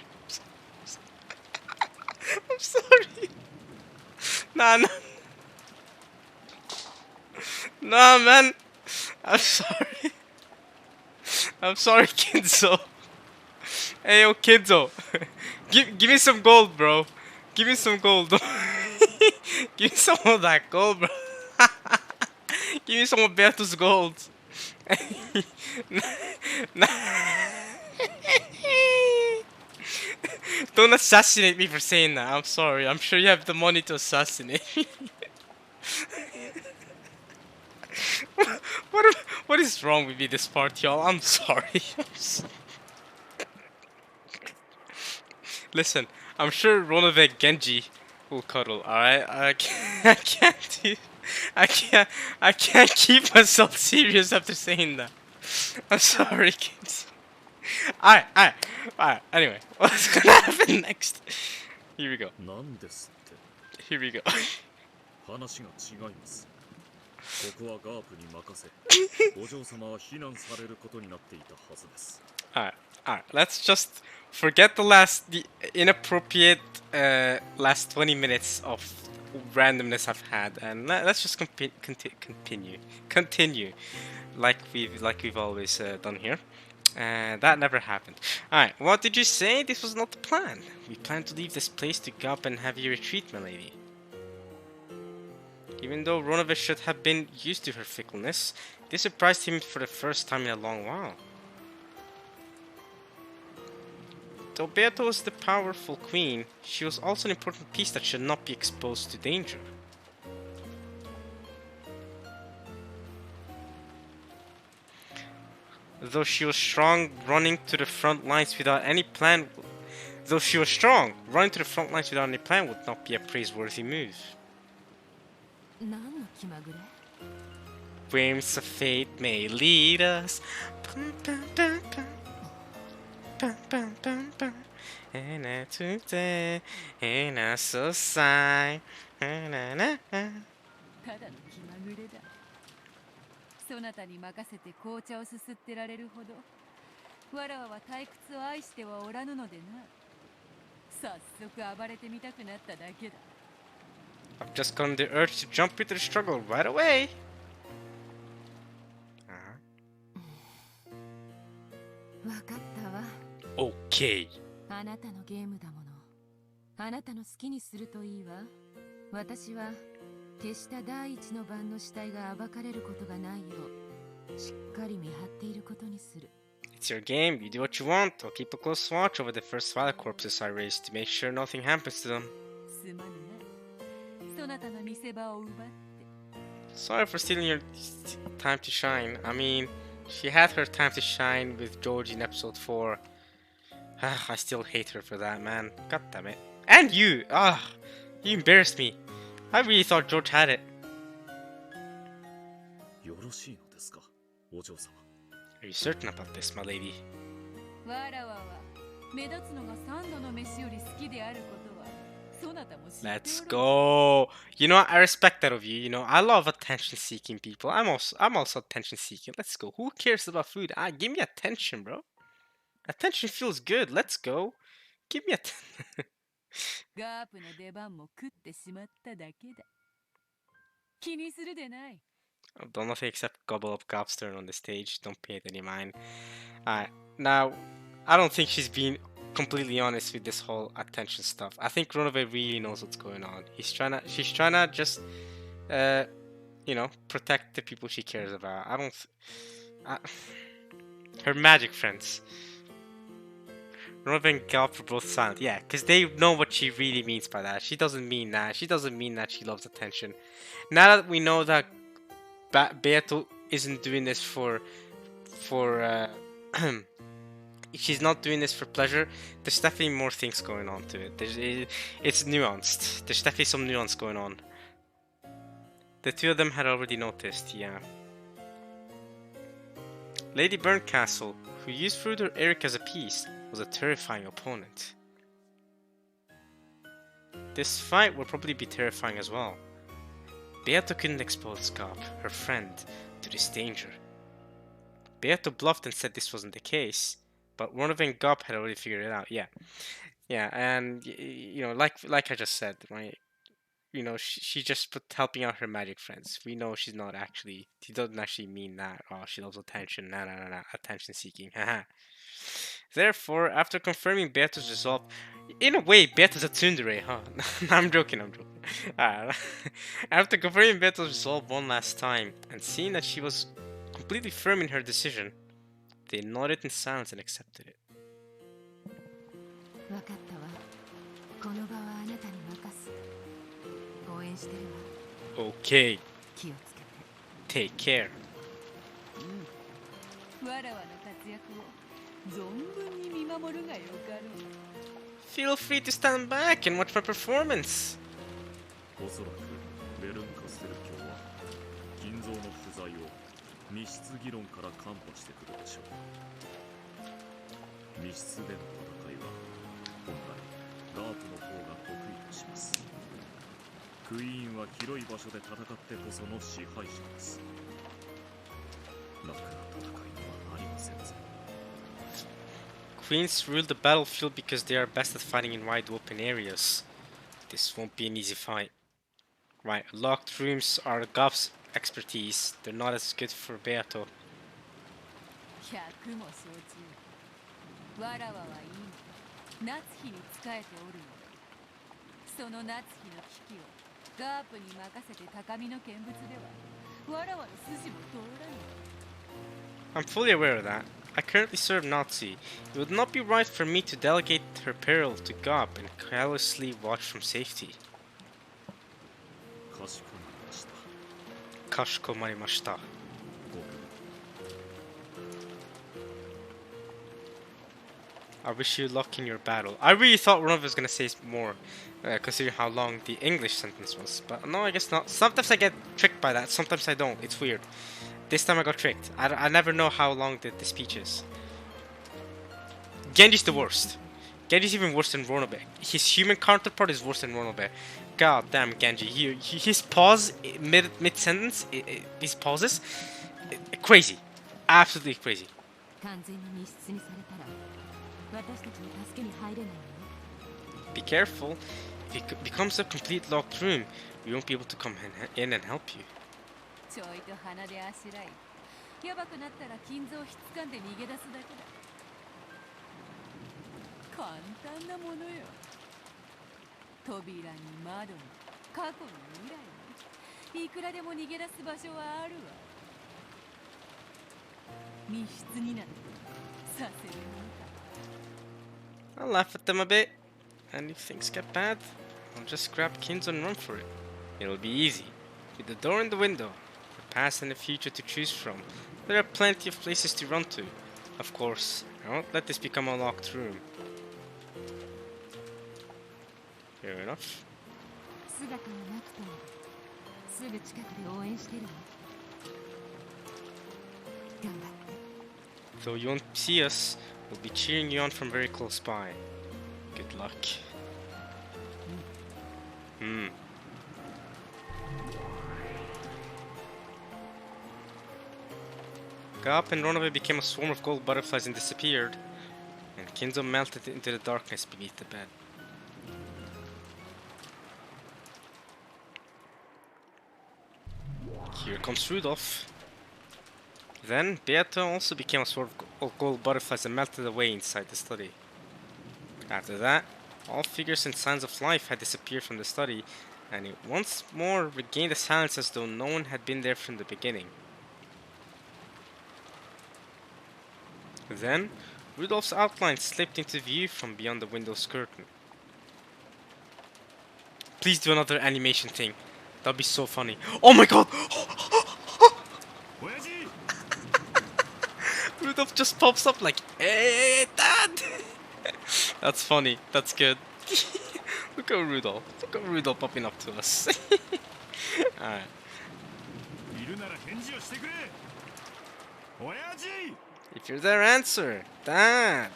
I'm sorry. Nah. Nah, man. I'm sorry. I'm sorry, Kinzo. Hey, yo, Kinzo. Give me some gold, bro. Give me some gold. Give me some of that gold, bro. Give me some of Berto's gold. Nah. Don't assassinate me for saying that. I'm sorry. I'm sure you have the money to assassinate me. What is wrong with me this part, y'all? I'm sorry. Listen, I'm sure Ronove Genji will cuddle. Alright, I can't keep myself serious after saying that. I'm sorry, kids. Alright. Anyway, what's gonna happen next? Here we go. なんですって Here we go. 話が違いますここはガープに任せお嬢様は避難されることになっていたはずです Alright. Let's just forget the inappropriate last 20 minutes of randomness I've had, and let's just continue, like we've always done here. And that never happened. Alright, what did you say? This was not the plan. We planned to leave this place to go up and have you retreat, my lady. Even though Ronovich should have been used to her fickleness, this surprised him for the first time in a long while. Though Beato was the powerful queen, she was also an important piece that should not be exposed to danger. Though she was strong, running to the front lines without any plan would not be a praiseworthy move. 何の気まぐれ Whims of fate may lead us. And I today, and I so sigh. ただの気まぐれだそなたに任せて紅茶をすすってられるほどわらわは退屈を愛してはおらぬのでな早速暴れてみたくなっただけだ I've just gotten the urge to jump into the struggle right away. 分かったわ Okay. あなたのゲームだものあなたの好きにするといいわ私は決した第一の番の死体が暴かれることがないようしっかり見張っていることにする It's your game, you do what you want. I'll keep a close watch over the first Twilight corpses I raise to make sure nothing happens to them. すまぬなそなたの見せ場を奪って Sorry for stealing your time to shine. I mean, she had her time to shine with Georgie in episode 4. I still hate her for that, man. God damn it. And you! You embarrassed me. I really thought George had it. よろしいのですか、お嬢様。 Are you certain about this, my lady? わらわは目立つのが三度の飯より好きであることはそなたも知っておる Let's go. You know what? I respect that of you. You know, I love attention-seeking people. I'm also attention-seeking. Let's go. Who cares about food? Give me attention, bro. Attention feels good. Let's go. Give me attention. ガープの出番も食ってしまっただけだ気にするでない I've done nothing except gobble up Gob's turn on the stage. Don't pay it any mind. Alright, now, I don't think she's being completely honest with this whole attention stuff. I think Ronove really knows what's going on. She's trying to just, you know, protect the people she cares about. Her magic friends. Ronove and Gob are both silent. Yeah, because they know what she really means by that. She doesn't mean that. She doesn't mean that she loves attention. Now that we know that Beato isn't doing this for she's not doing this for pleasure, there's definitely more things going on to it. It's nuanced. There's definitely some nuance going on. The two of them had already noticed, yeah. Lady Burncastle, who used Fruder Eric as a piece, was a terrifying opponent. This fight will probably be terrifying as well. Beato couldn't expose Gob, her friend, to this danger. Beato bluffed and said this wasn't the case, but Ronove and Gob had already figured it out. Yeah, and you know, like I just said, right? You know, she's just helping out her magic friends. We know she's not actually. She doesn't actually mean that. Oh, she loves attention. Nah, attention seeking. Haha. Therefore, after confirming Beato's resolve, in a way, Beato's a tsundere, huh? I'm joking. After confirming Beato's resolve one last time, and seeing that she was completely firm in her decision, they nodded in silence and accepted it. 分かったわこの場はあなたに任す応援してるわ Okay, 気をつけて take care. わらわの活躍を存分に見守るがよかろう Feel free to stand back and watch my performance. おそらくベルンカステル卿は金蔵の不在を密室議論から看破してくるでしょう。密室での戦いは本来ガープの方が得意とします。クイーンは広い場所で戦ってこその支配者です。楽な戦いはありませんぞ。 Queens rule the battlefield because they are best at fighting in wide open areas. This won't be an easy fight. Right, locked rooms are Gob's expertise. They're not as good for Beato. 百も承知。わらわは今夏日に仕えておるの。その夏日の危機をガープに任せて高みの見物ではわらわの筋も通らぬ。 I'm fully aware of that. I currently serve Nazi. It would not be right for me to delegate her peril to Gob and carelessly watch from safety. かしこまりました。 Kashikomarimashita. I wish you luck in your battle. I really thought one of us was gonna say more, considering how long the English sentence was. But no, I guess not. Sometimes I get tricked by that, sometimes I don't. It's weird. This time I got tricked. I never know how long the speech is. Genji's the worst. Genji's even worse than Ronobe. His human counterpart is worse than Ronobe. God damn Genji. His pause mid sentence, his pauses, crazy, absolutely crazy. 完全に密室にされたら私たちの助けに入れないのよ。 Be careful. If it becomes a complete locked room, we won't be able to come in and help you. ちょいと鼻であしらいやばくなったら金蔵をひっつかんで逃げ出すだけだ。簡単なものよ。扉に窓に過去に未来にいくらでも逃げ出す場所はあるわ。密室になんてさせるものか。 I'll laugh at them a bit, and if things get bad, I'll just grab Kinzo and run for it. It'll be easy. With the door and the window, the past and the future to choose from, there are plenty of places to run to. Of course, I won't let this become a locked room. Fair enough. 姿がなくてもすぐ近くで応援してるわ。頑張って。 Though you won't see us, we'll be cheering you on from very close by. Good luck. Gap and Ronobe became a swarm of gold butterflies and disappeared, and Kinzo melted into the darkness beneath the bed. Here comes Rudolph. Then Beato also became a swarm of gold butterflies and melted away inside the study. After that, all figures and signs of life had disappeared from the study, and it once more regained the silence as though no one had been there from the beginning. Then, Rudolph's outline slipped into view from beyond the window's curtain. Please do another animation thing. That'd be so funny. Oh my god! Rudolph just pops up like, hey, Dad! That's funny. That's good. Look at Rudolph. Look at Rudolph popping up to us. Alright. If you're there, answer. Dad!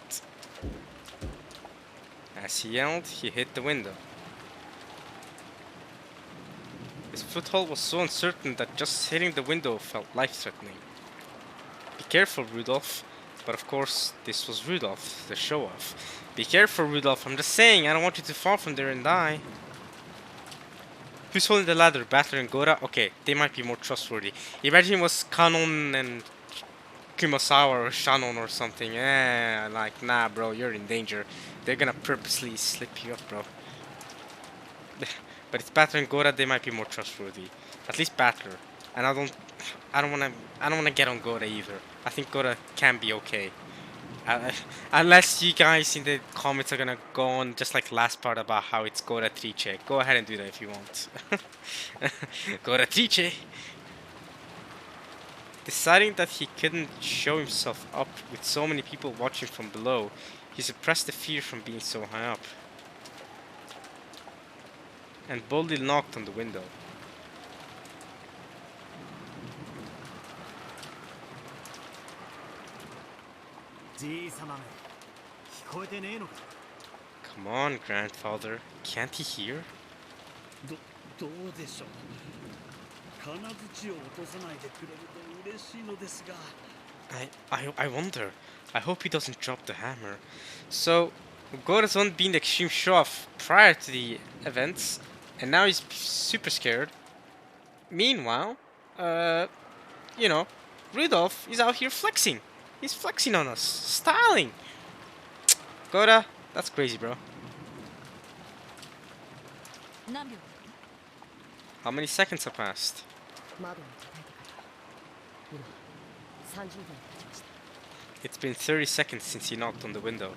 As he yelled, he hit the window. His foothold was so uncertain that just hitting the window felt life-threatening. Be careful, Rudolph. But of course, this was Rudolph, the show-off. Be careful, Rudolph. I'm just saying, I don't want you to fall from there and die. Who's holding the ladder? Battler and Gora? Okay, they might be more trustworthy. Imagine it was Kanon and Kumasawa or Shannon or something. Like, nah, bro, you're in danger. They're gonna purposely slip you up, bro. But it's Battler and Gora, they might be more trustworthy. At least Battler. And I don't wanna get on Gora either. I think Gora can be okay. Unless you guys in the comments are gonna go on just like last part about how it's Gora Trice. Go ahead and do that if you want. Gora Trice! Deciding that he couldn't show himself up with so many people watching from below, he suppressed the fear from being so high up. And boldly knocked on the window. Come on, grandfather. Can't he hear? I wonder. I hope he doesn't drop the hammer. So, Gora's one being the extreme show-off prior to the events, And now he's super scared. Meanwhile, you know, Rudolph is out here flexing. He's flexing on us, styling. Goda, that's crazy, bro. 何秒 How many seconds have passed? 窓を叩いてから今30秒経ちました。 It's been 30 seconds since he knocked on the window. やっ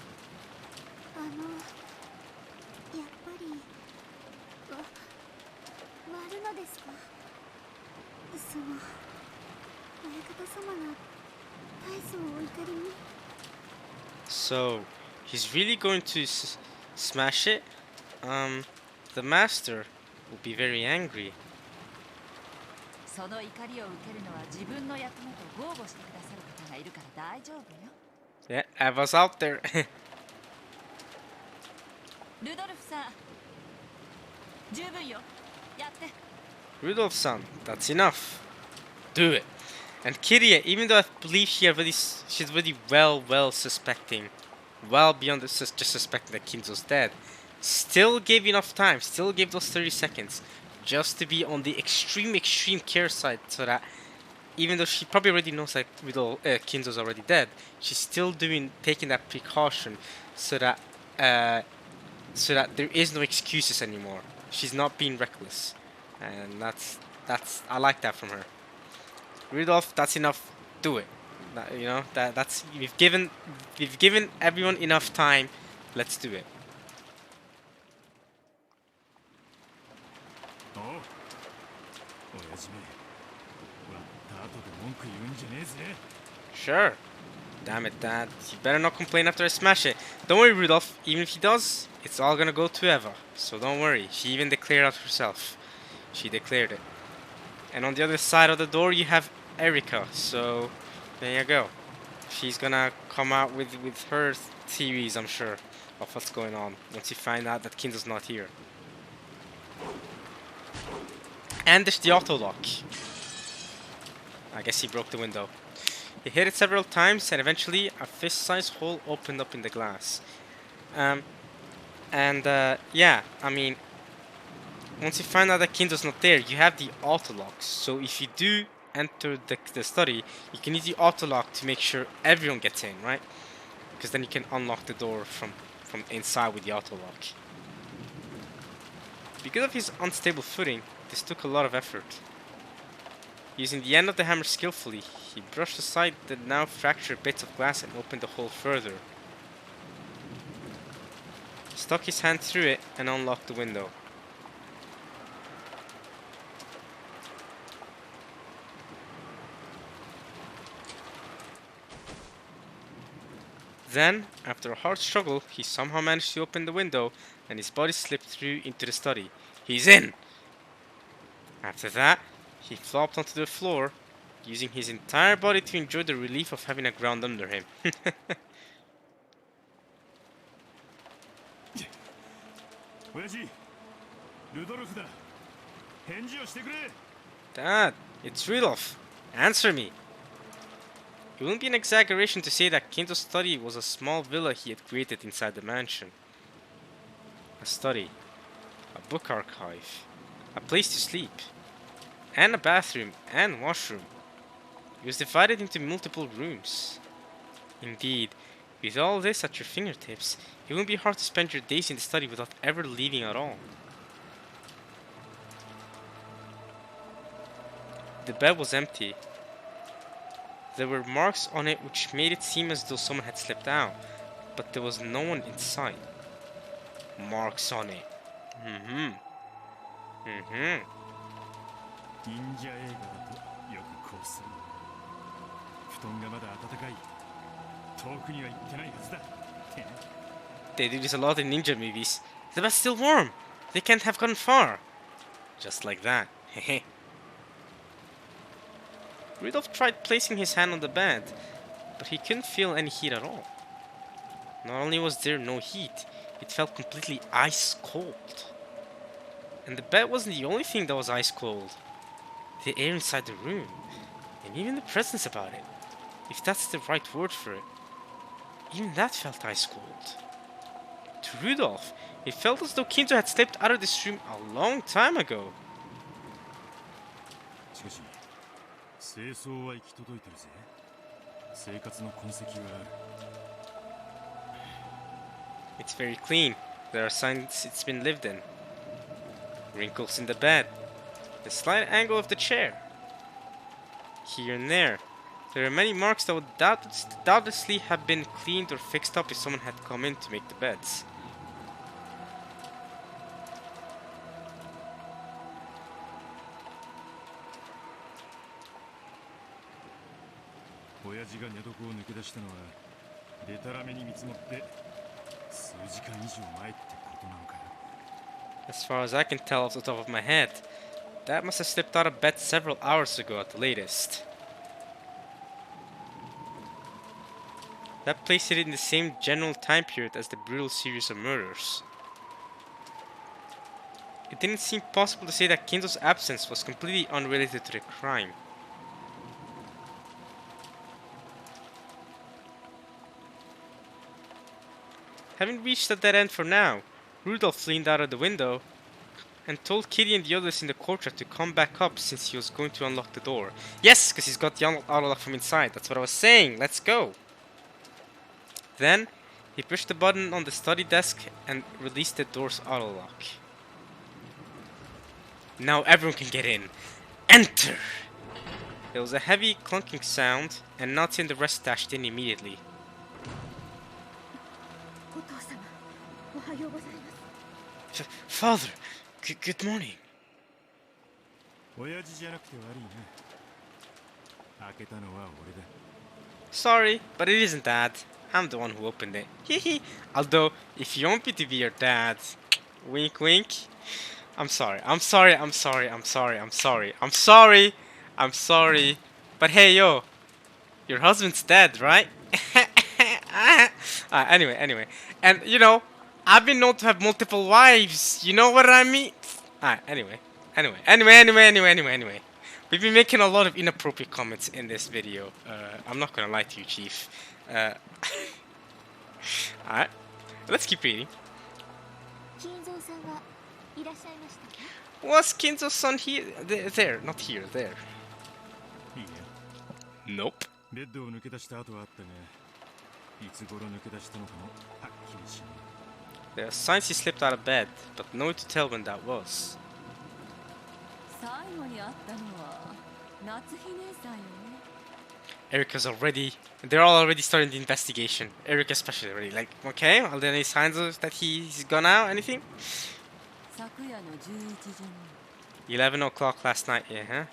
ぱり割るのですか？その親方様が大層お怒りに。 So, he's really going to smash it? The master will be very angry. その怒りを受けるのは自分の役目と豪語してくださる方がいるから大丈夫よ。 Yeah, Ava's out there. ルドルフさん、十分よ。やって。 Rudolph-san, that's enough. Do it. And Kiria, even though I believe she's already well suspecting, well beyond just suspecting that Kinzo's dead, still gave enough time, still gave those 30 seconds, just to be on the extreme care side, so that even though she probably already knows that Kinzo's already dead, she's still taking that precaution, so that there is no excuses anymore. She's not being reckless, and that's I like that from her. Rudolph, that's enough. Do it. That's we've given everyone enough time. Let's do it. おう親父め割った後で文句言うんじゃねえぜ。 Sure. Damn it, Dad. You better not complain after I smash it. Don't worry, Rudolph. Even if he does, it's all gonna go to Eva. So don't worry. She even declared out herself. She declared it. And on the other side of the door, you have Erika. So there you go. She's gonna come out with her theories, I'm sure, of what's going on once you find out that Kinzo's not here. And there's the auto lock. I guess he broke the window. He hit it several times, and eventually a fist-sized hole opened up in the glass. Yeah, I mean, once you find out that Kinzo's not there, you have the auto lock. So if you do enter the study, you can use the auto lock to make sure everyone gets in, right? Because then you can unlock the door from inside with the auto lock. Because of his unstable footing, this took a lot of effort. Using the end of the hammer skillfully, he brushed aside the now fractured bits of glass and opened the hole further. Stuck his hand through it and unlocked the window. Then, after a hard struggle, he somehow managed to open the window and his body slipped through into the study. He's in! After that, he flopped onto the floor, using his entire body to enjoy the relief of having a ground under him. 親父ルドルフだ。返事をしてくれ。 Dad, it's Rudolph. Answer me. It wouldn't be an exaggeration to say that Kinto's study was a small villa he had created inside the mansion. A study, a book archive, a place to sleep, and a bathroom and washroom. It was divided into multiple rooms. Indeed, with all this at your fingertips, it wouldn't be hard to spend your days in the study without ever leaving at all. The bed was empty. There were marks on it which made it seem as though someone had slipped out, but there was no one inside. Marks on it. 忍者映画だとよくこうする。布団がまだ暖かい。遠くには行ってないはずだ。 They do this a lot in ninja movies. The bed's still warm. They can't have gone far. Just like that. Hehe. Rudolph tried placing his hand on the bed, but he couldn't feel any heat at all. Not only was there no heat, it felt completely ice cold. And the bed wasn't the only thing that was ice cold. The air inside the room, and even the presence about it, if that's the right word for it, even that felt ice cold. To Rudolph, It felt as though Kinzo had slipped out of this room a long time ago. しかし清掃は行き届いてるぜ。生活の痕跡がある。 It's very clean. There are signs it's been lived in. Wrinkles in the bed. The slight angle of the chair. Here and there. There are many marks that would doubtlessly have been cleaned or fixed up if someone had come in to make the beds. As far as I can tell off the top of my head, that must have slipped out of bed several hours ago at the latest. That placed it in the same general time period as the brutal series of murders. It didn't seem possible to say that Kinzo's absence was completely unrelated to the crime. Having reached a dead end for now, Rudolph leaned out of the window and told Kitty and the others in the courtyard to come back up since he was going to unlock the door. Yes, because he's got the auto lock from inside. That's what I was saying. Let's go. Then, he pushed the button on the study desk and released the door's auto lock. Now everyone can get in. Enter! There was a heavy clunking sound, and Nazi and the rest dashed in immediately. Father, good morning. Sorry, but it isn't Dad. I'm the one who opened it. Hehe. Although, if you want me to be your dad, wink wink. I'm sorry. But hey yo, your husband's dead, right? Anyway. And you know, I've been known to have multiple wives. You know what I mean? Anyway. We've been making a lot of inappropriate comments in this video. I'm not gonna lie to you, Chief. Alright. Let's keep reading. Was Kinzo's son here? There, not here, there. Nope. There are signs he slipped out of bed, but no way to tell when that was. They're all already starting the investigation. Eric especially already. Like, okay, are there any signs of that he's gone out? Anything? 11 o'clock last night, yeah, huh?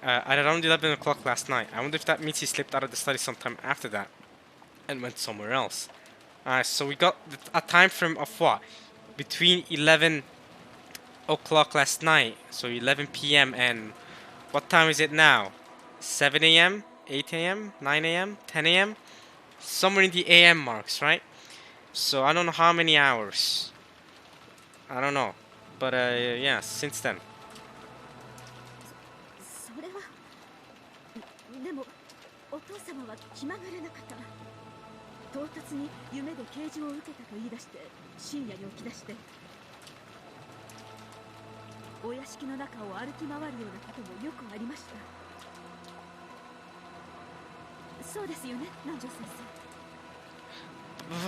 At around 11 o'clock last night. I wonder if that means he slipped out of the study sometime after that and went somewhere else. So we got a time frame of what? Between 11 o'clock last night, so 11 p.m. and what time is it now? 7 a.m., 8 a.m., 9 a.m., 10 a.m.? Somewhere in the a.m. marks, right? So I don't know how many hours. I don't know. But yeah, since then.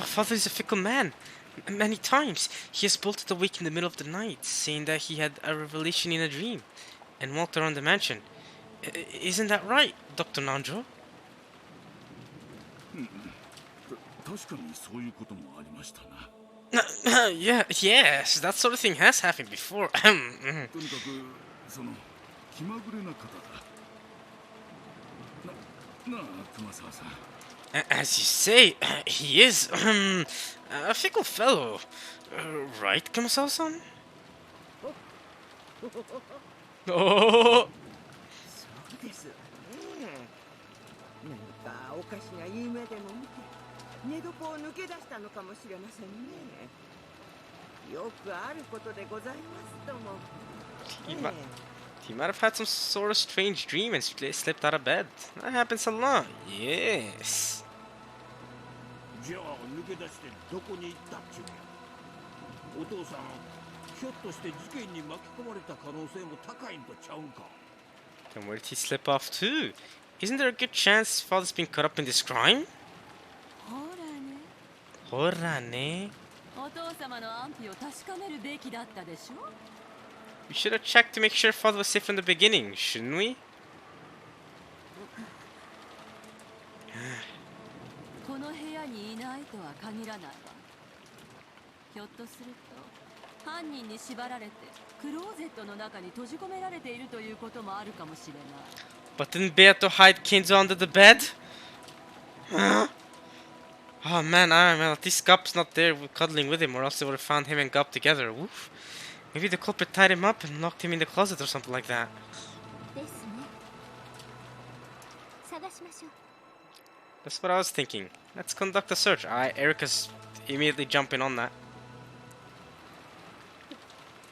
Father is a fickle man. Many times he has bolted awake in the middle of the night, saying that he had a revelation in a dream, and walked around the mansion. Isn't that right, Dr. Nanjo? Yes, that sort of thing has happened before. As you say, he is a fickle fellow, right, Kumasawa-san? Oh. 寝床を抜け出したのかもしれませんね。よくあることでございますとも。今 He might have had some sort of strange dream and slipped out of bed. That happens a lot. Yes. じゃあ抜け出してどこに行ったっちゅうのや。お父さんひょっとして事件に巻き込まれた可能性も高いんとちゃうんか。 Then where did he slip off to? Isn't there a good chance father's been caught up in this crime? ほらね、 Hora ne. お父様の安否を確かめるべきだったでしょ。 We should have checked to make sure father was safe from the beginning, shouldn't we? この部屋にいないとは限らないわ。ひょっとすると犯人に縛られてクローゼットの中に閉じ込められているということもあるかもしれない。 But didn't Beato hide Kenzo under the bed? Huh? Oh man, at least Gup's not there cuddling with him, or else they would have found him and Gup together. Woof. Maybe the culprit tied him up and locked him in the closet or something like that. ですね。探しましょう。 That's what I was thinking. Let's conduct a search. Erica's immediately jumping on that.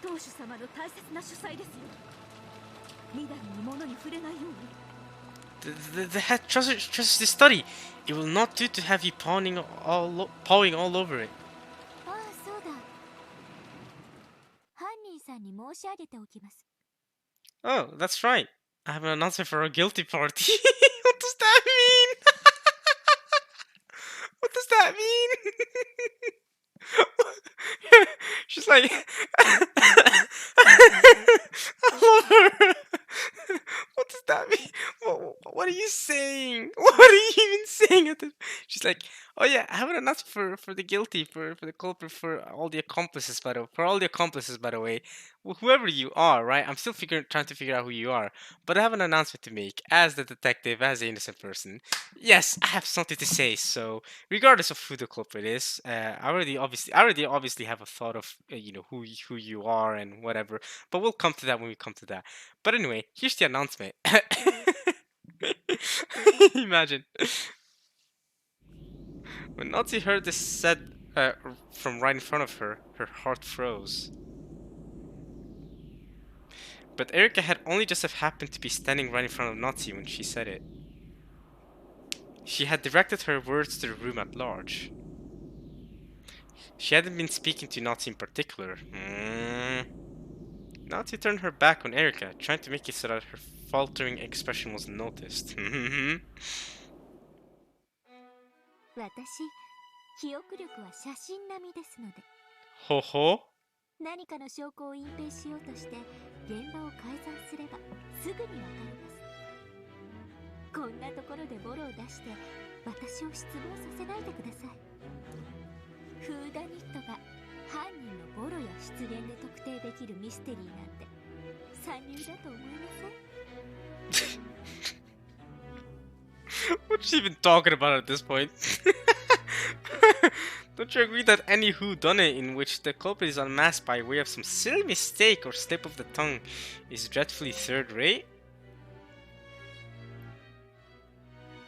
当主様の大切な書斎ですよ。みだりに物に触れないように。 The head trusts this study. It will not do to have you pawing all over it. ああ、そうだ。犯人さんに申し上げておきます。 Oh, that's right. I have an announcement for our guilty party. What does that mean? What does that mean? She's like, I love her. What does that mean? What are you saying? What are you even saying? She's like, oh yeah, I have an announcement for the guilty, for the culprit, for all the accomplices, by the way, whoever you are, right? I'm still trying to figure out who you are, but I have an announcement to make as the detective, as the innocent person. Yes, I have something to say. So, regardless of who the culprit is, I already obviously have a thought of who you are and whatever. But we'll come to that when we come to that. But anyway, here's the announcement. Imagine when Nazi heard this said from right in front of her, her heart froze. But Erica had only just have happened to be standing right in front of Nazi when she said it. She had directed her words to the room at large. She hadn't been speaking to Nazi in particular. Nazi turned her back on Erica, trying to make it so that her faltering expression wasn't noticed. 私、記憶力は写真並みですので。 Ho ho? 何かの証拠を隠蔽しようとして現場を改ざんすればすぐにわかります。こんなところでボロを出して私を失望させないでください。フーダニットが犯人のボロや失言で特定できるミステリーなんて三流だと思いません？ What's she even talking about at this point? Don't you agree that any whodunit in which the culprit is unmasked by way of some silly mistake or slip of the tongue is dreadfully third-rate?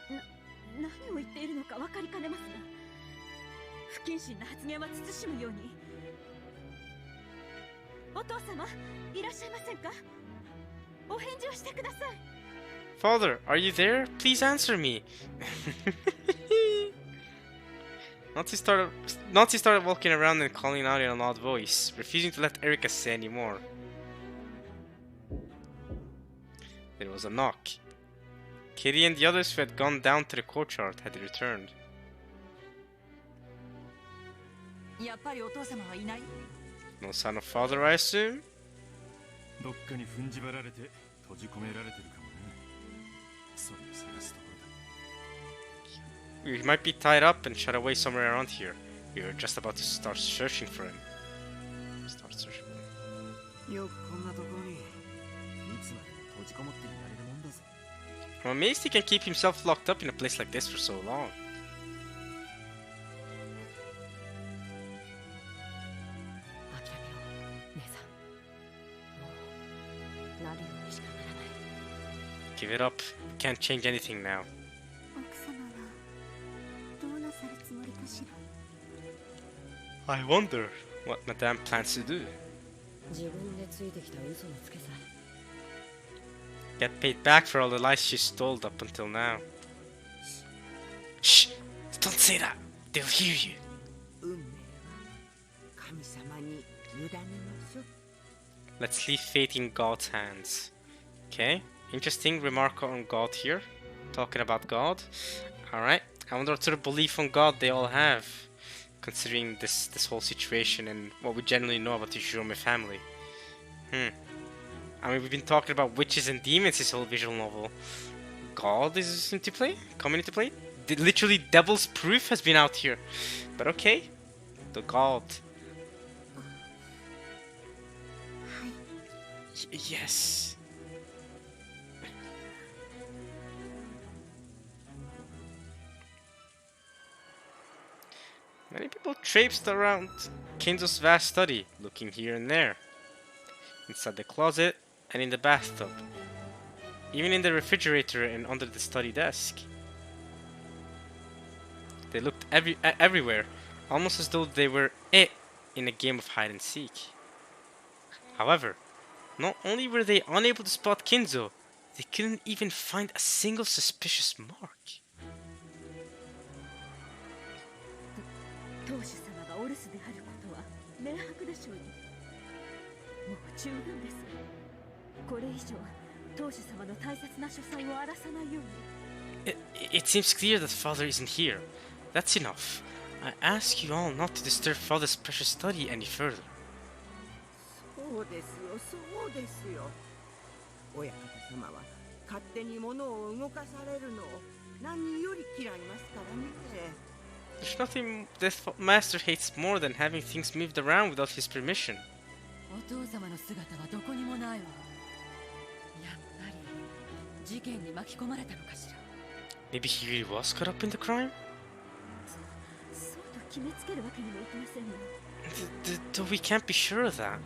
何を言っているのか分かりかねますが、不謹慎な発言は慎むように。お父様、いらっしゃいませんか？お返事をしてください。 Father, are you there? Please answer me. Nazi started walking around and calling out in an odd voice, refusing to let Erica say any more. There was a knock. Kitty and the others who had gone down to the courtyard had returned. やっぱりお父様はいない？ No sign of father, I assume? どっかに踏んじばられて閉じ込められてるかもね。それを探すところだ。 We might be tied up and shut away somewhere around here. We were just about to start searching for him. よくこんなところにいつまでも閉じこもっていられるもんだぜ。 I'm amazed he can keep himself locked up in a place like this for so long. 諦めよう、姉さん。もうなるようにしかならない。 Give it up. Can't change anything now. 奥様はどうなさるつもりかしら。 I wonder what Madame plans to do. 自分でついてきた嘘のつけさ。Get paid back for all the lies she stole up until now. Shh! Don't say that! They'll hear you. 運命は神様に委ねましょう。 Let's leave fate in God's hands. Okay, interesting remark on God here. Talking about God. Alright, I wonder what sort of belief on God they all have, considering this whole situation and what we generally know about the Jurome family. I mean, we've been talking about witches and demons this whole visual novel. God is into play? Coming into play? Literally, Devil's Proof has been out here. But okay, the God. Yes. Many people traipsed around Kinzo's vast study, looking here and there. Inside the closet and in the bathtub. Even in the refrigerator and under the study desk. They looked everywhere, almost as though they were it in a game of hide and seek. However, not only were they unable to spot Kinzo, they couldn't even find a single suspicious mark. 当主様がお留守であることは明白でしょうに。もう十分です。これ以上当主様の大切な書斎を荒らさないように。It seems clear that Father isn't here. That's enough. I ask you all not to disturb Father's precious study any further. そうですよ、そうですよ。親方様は勝手に物を動かされるのを何より嫌いますからね。 There's nothing this master hates more than having things moved around without his permission. お父様の姿はどこにもないわ。やっぱり事件に巻き込まれたのかしら。 Maybe he really was caught up in the crime? そうと決めつけるわけにもいきませんが。Though we can't be sure of that.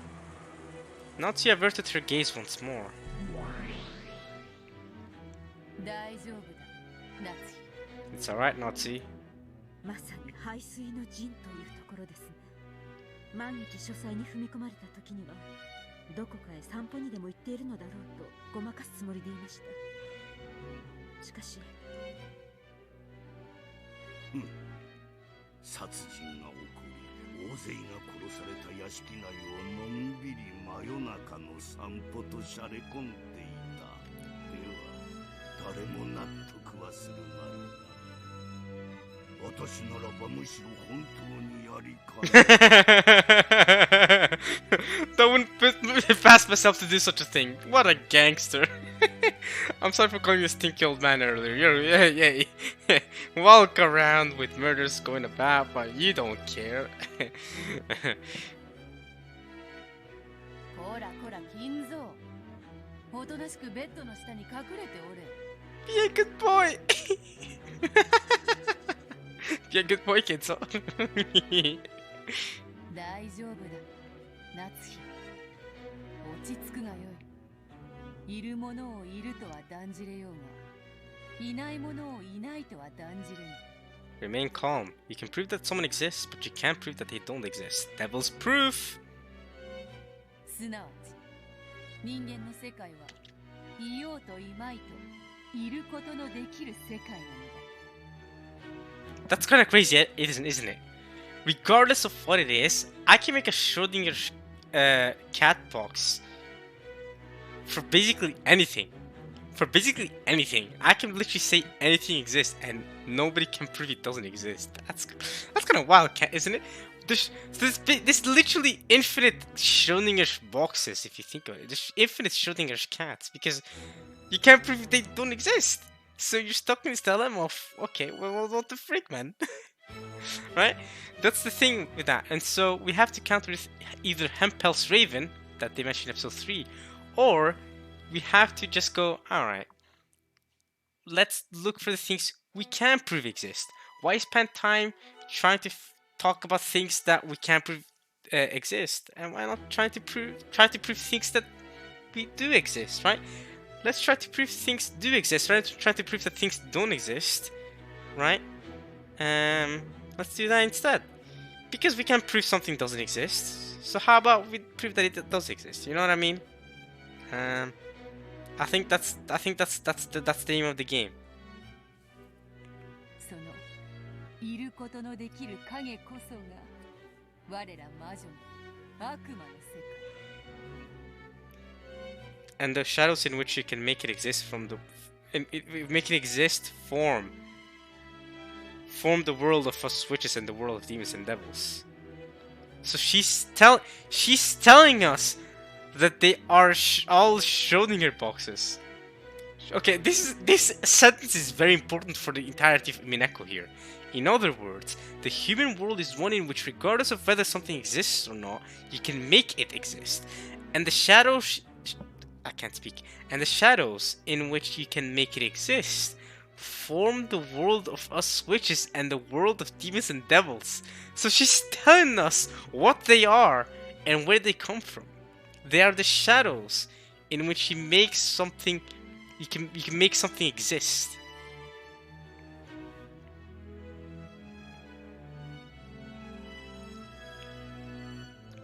Natsuki averted her gaze once more. 大丈夫だ、夏日。 It's alright, Natsuki. まさに排水の陣というところですね。万劇書斎に踏み込まれた時にはどこかへ散歩にでも行っているのだろうとごまかすつもりでいました。しかし殺人が起こり大勢が殺された屋敷内をのんびり真夜中の散歩としゃれ込んでいた。では誰も納得はするまいな。私ならばむしろ本当にやりかね。 That wouldn't pass myself to do such a thing. What a gangster. I'm sorry for calling this stinky old man earlier. Yeah. Walk around with murders going about, but you don't care. こらこら、金蔵。おとなしくベッドの下に隠れておれ。Be a good boy. Be a good boy, Kinzo. 大丈夫だ、夏日。落ち着くがよい。いるものをいるとは断じれようが、いないものをいないとは断じれん。 Remain calm. You can prove that someone exists, but you can't prove that they don't exist. Devil's proof. すなわち、人間の世界はいようといまいといることのできる世界なのだ。 That's kind of crazy, isn't it? Regardless of what it is, I can make a Schrodinger cat box for basically anything. For basically anything, I can literally say anything exists, and nobody can prove it doesn't exist. That's kind of wild, isn't it? There's literally infinite Schrodinger boxes if you think about it. There's infinite Schrodinger cats because you can't prove they don't exist. So you're stuck in this dilemma of, okay, well, what the frick, man? Right? That's the thing with that. And so we have to counter with either Hempel's Raven, that they mentioned in episode 3, or we have to just go, alright, let's look for the things we can prove exist. Why spend time trying to talk about things that we can't prove exist? And why not try to prove things that we do exist, right? Let's try to prove things do exist, right? Try to prove that things don't exist, right? Let's do that instead. Because we can't prove something doesn't exist, so how about we prove that it does exist? You know what I mean? I think that's the name of the game. そのいることのできる影こそが我ら魔女の悪魔の世界。 And the shadows in which you can make it exist from the make it exist form the world of us witches and the world of demons and devils. So she's telling us that they are all Schrödinger boxes. Okay, this sentence is very important for the entirety of Umineko here. In other words, the human world is one in which, regardless of whether something exists or not, you can make it exist. And the shadows, I can't speak. And the shadows in which you can make it exist form the world of us witches and the world of demons and devils. So she's telling us what they are and where they come from. They are the shadows in which you make something. You can make something exist.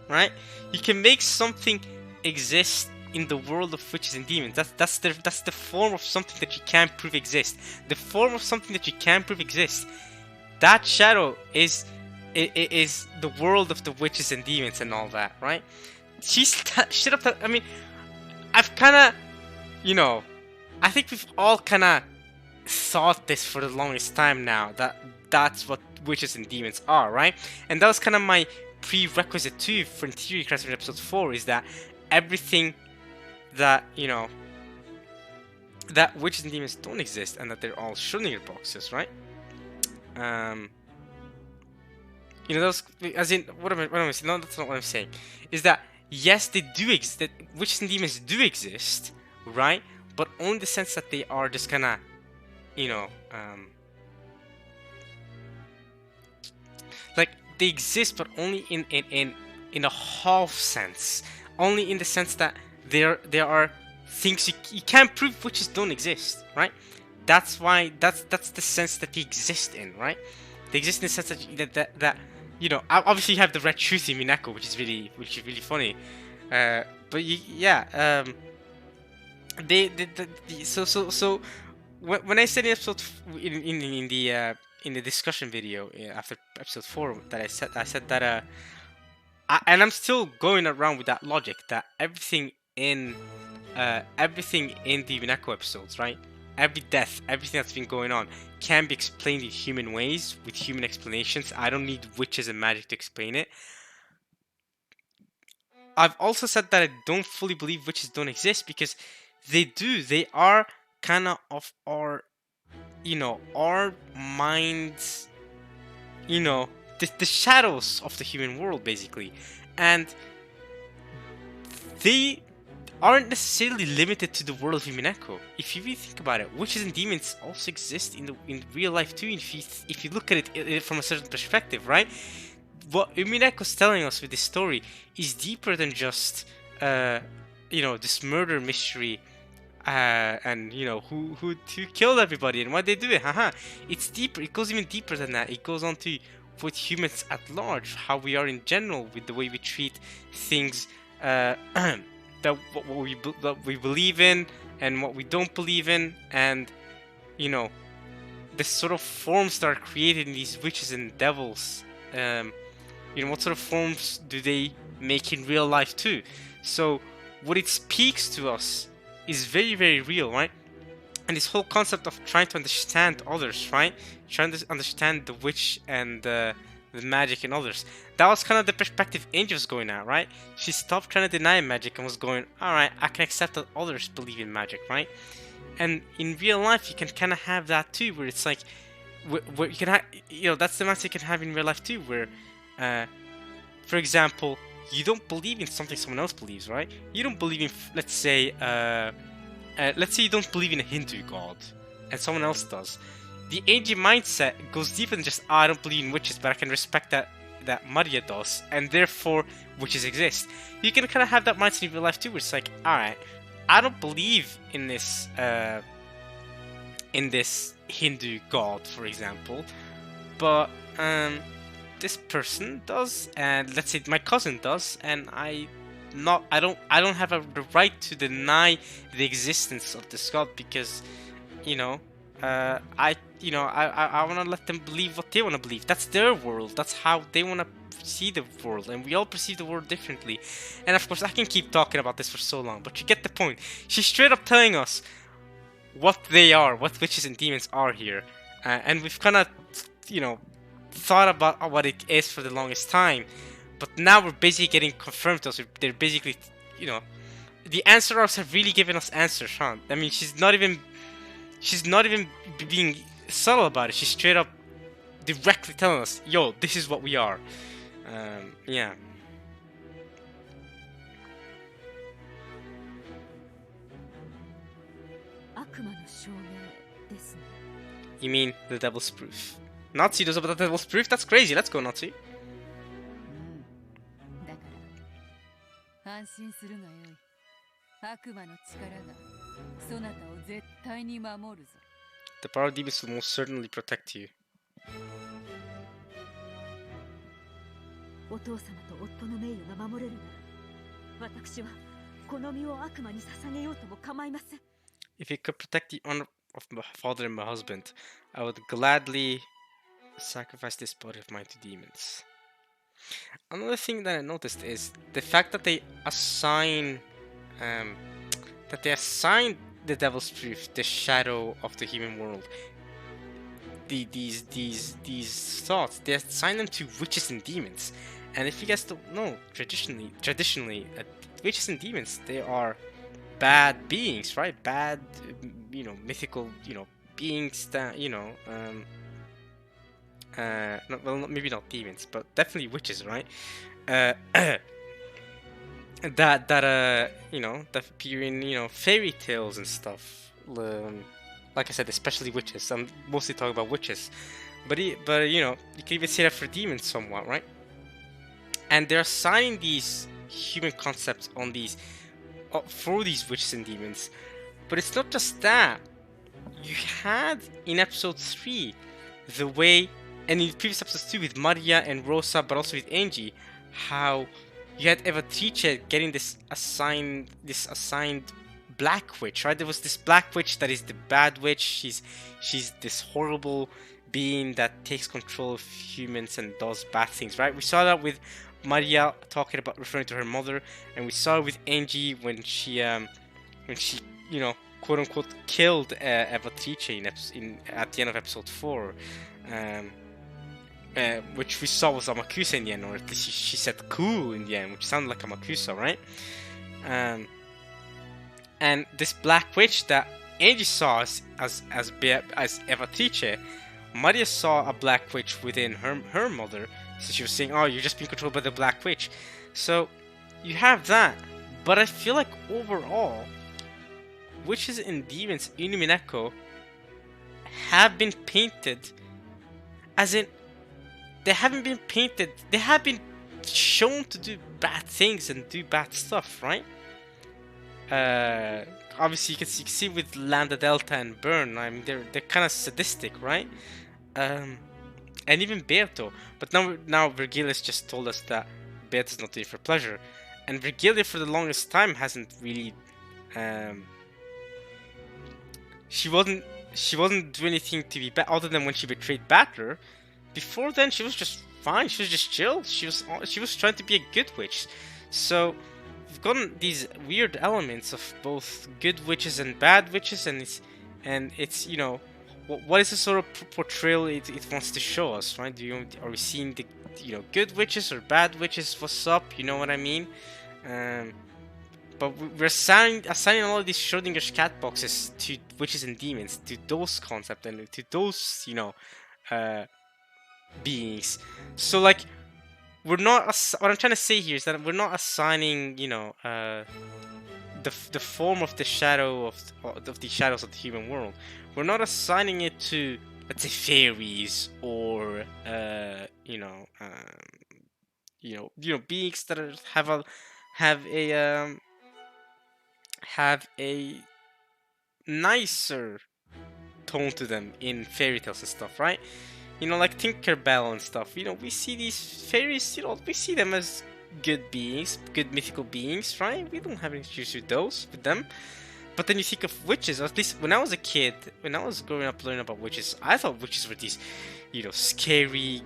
Right? You can make something exist in the world of witches and demons. That's the form of something that you can't prove exists. The form of something that you can't prove exists. That shadow is the world of the witches and demons and all that, right? She's shut up. I mean, I've kind of, you know, I think we've all kind of thought this for the longest time now, that that's what witches and demons are, right? And that was kind of my prerequisite too for Interior Craftsman episode 4, is that everything that, you know, that witches and demons don't exist and that they're all Schrödinger boxes, right? You know, those, as in, what am I saying? No, that's not what I'm saying. Is that, yes, they do exist, that witches and demons do exist, right? But only in the sense that they are just kind of, you know, like, they exist, but only in a half sense. Only in the sense that there are things you can't prove witches don't exist, right? That's why that's the sense that they exist in, right? They exist in the sense that you know, obviously you have the red truth in Umineko, which is really funny. But so when I said in episode in the discussion video after episode 4 that I said that and I'm still going around with that logic that everything in the Umineko episodes, right? Every death, everything that's been going on can be explained in human ways with human explanations. I don't need witches and magic to explain it. I've also said that I don't fully believe witches don't exist, because they do. They are kind of our, you know, our minds, you know, the shadows of the human world, basically. And they aren't necessarily limited to the world of Umineko. If you really think about it, witches and demons also exist in real life too. If you look at it from a certain perspective, right? What Umineko's telling us with this story is deeper than just, you know, this murder mystery, and you know who killed everybody and why they do it. Haha, it's deeper. It goes even deeper than that. It goes on to with humans at large, how we are in general, with the way we treat things. That what we believe in and what we don't believe in, and you know, the sort of forms that are created in these witches and devils. You know, what sort of forms do they make in real life too? So what it speaks to us is very, very real, right? And this whole concept of trying to understand others, right? Trying to understand the witch and the magic in others. That was kind of the perspective Angel was going at, right? She stopped trying to deny magic and was going, alright, I can accept that others believe in magic, right? And in real life, you can kind of have that too, where it's like, where you can have, you know, that's the mindset you can have in real life too, where, for example, you don't believe in something someone else believes, right? You don't believe in, let's say you don't believe in a Hindu god, and someone else does. The Asian mindset goes deeper than just, I don't believe in witches, but I can respect that Maria does, and therefore witches exist. You can kind of have that mindset in real life too, where it's like, alright, I don't believe in this Hindu god, for example, but this person does, and let's say my cousin does, and I don't have the right to deny the existence of this god, because you know, I want to let them believe what they want to believe. That's their world. That's how they want to see the world, and we all perceive the world differently. And of course, I can keep talking about this for so long, but you get the point. She's straight up telling us what they are, what witches and demons are here, and we've kind of, thought about what it is for the longest time, but now we're basically getting confirmed to us. They're basically, the answer arcs have really given us answers, huh? I mean, she's not even being subtle about it. She's straight up directly telling us, yo, this is what we are. Yeah. 悪魔の証明ですね。 You mean the devil's proof? Nazi knows about the devil's proof? That's crazy. Let's go, Nazi. だから安心するがよい。悪魔の力がそなたを絶対に守るぞ。 The power of demons will most certainly protect you. お父様と夫の名誉が守れるなら、私はこの身を悪魔に捧げようとも構いません。 If it could protect the honor of my father and my husband, I would gladly sacrifice this body of mine to demons. Another thing that I noticed is the fact that they assign the devil's proof, the shadow of the human world. These thoughts, they assign them to witches and demons. And if you guys don't know, traditionally, witches and demons, they are bad beings, right? Bad, mythical, beings that, well, maybe not demons, but definitely witches, right? That appear in, fairy tales and stuff. Like I said, especially witches. I'm mostly talking about witches, but you can even say that for demons somewhat, right? And they're assigning these human concepts on these for these witches and demons. But it's not just that. You had in episode 3 the way, and in previous episodes too, with Maria and Rosa, but also with Angie, how you had Evatrice getting this assigned black witch, right? There was this black witch that is the bad witch. She's this horrible being that takes control of humans and does bad things, right? We saw that with Maria referring to her mother, and we saw it with Angie when she quote unquote killed Evatrice at the end of episode 4, which we saw was Amakusa in the end, or at least she said "ku" in the end, which sounded like Amakusa, right? And this black witch that Angie saw as Evatrice, Maria saw a black witch within her mother. So she was saying, "Oh, you're just being controlled by the black witch." So you have that, but I feel like overall, witches and demons in Umineko have been painted as in they haven't been painted. They have been shown to do bad things and do bad stuff, right? Obviously, you can see with Lambda Delta and Burn. I mean, they're kind of sadistic, right? And even Berto. But now Virgilius just told us that Berto's not doing it for pleasure, and Virgilia for the longest time hasn't really. She wasn't doing anything to be bad other than when she betrayed Battler. Before then, she was just fine. She was just chill. She was trying to be a good witch. So we've gotten these weird elements of both good witches and bad witches, and it's what is the sort of portrayal it wants to show us, right? Are we seeing the good witches or bad witches? What's up? You know what I mean? But we're assigning all of these Schrodinger's cat boxes to witches and demons, to those concepts and to those beings. So like, we're not. What I'm trying to say here is that we're not assigning the form of the shadow of the shadows of the human world. We're not assigning it to, let's say, fairies or beings that have a nicer tone to them in fairy tales and stuff, right? Like Tinkerbell and stuff. We see these fairies. We see them as good beings, good mythical beings, right? We don't have any issues with them. But then you think of witches. At least when I was a kid, when I was growing up learning about witches, I thought witches were these, scary,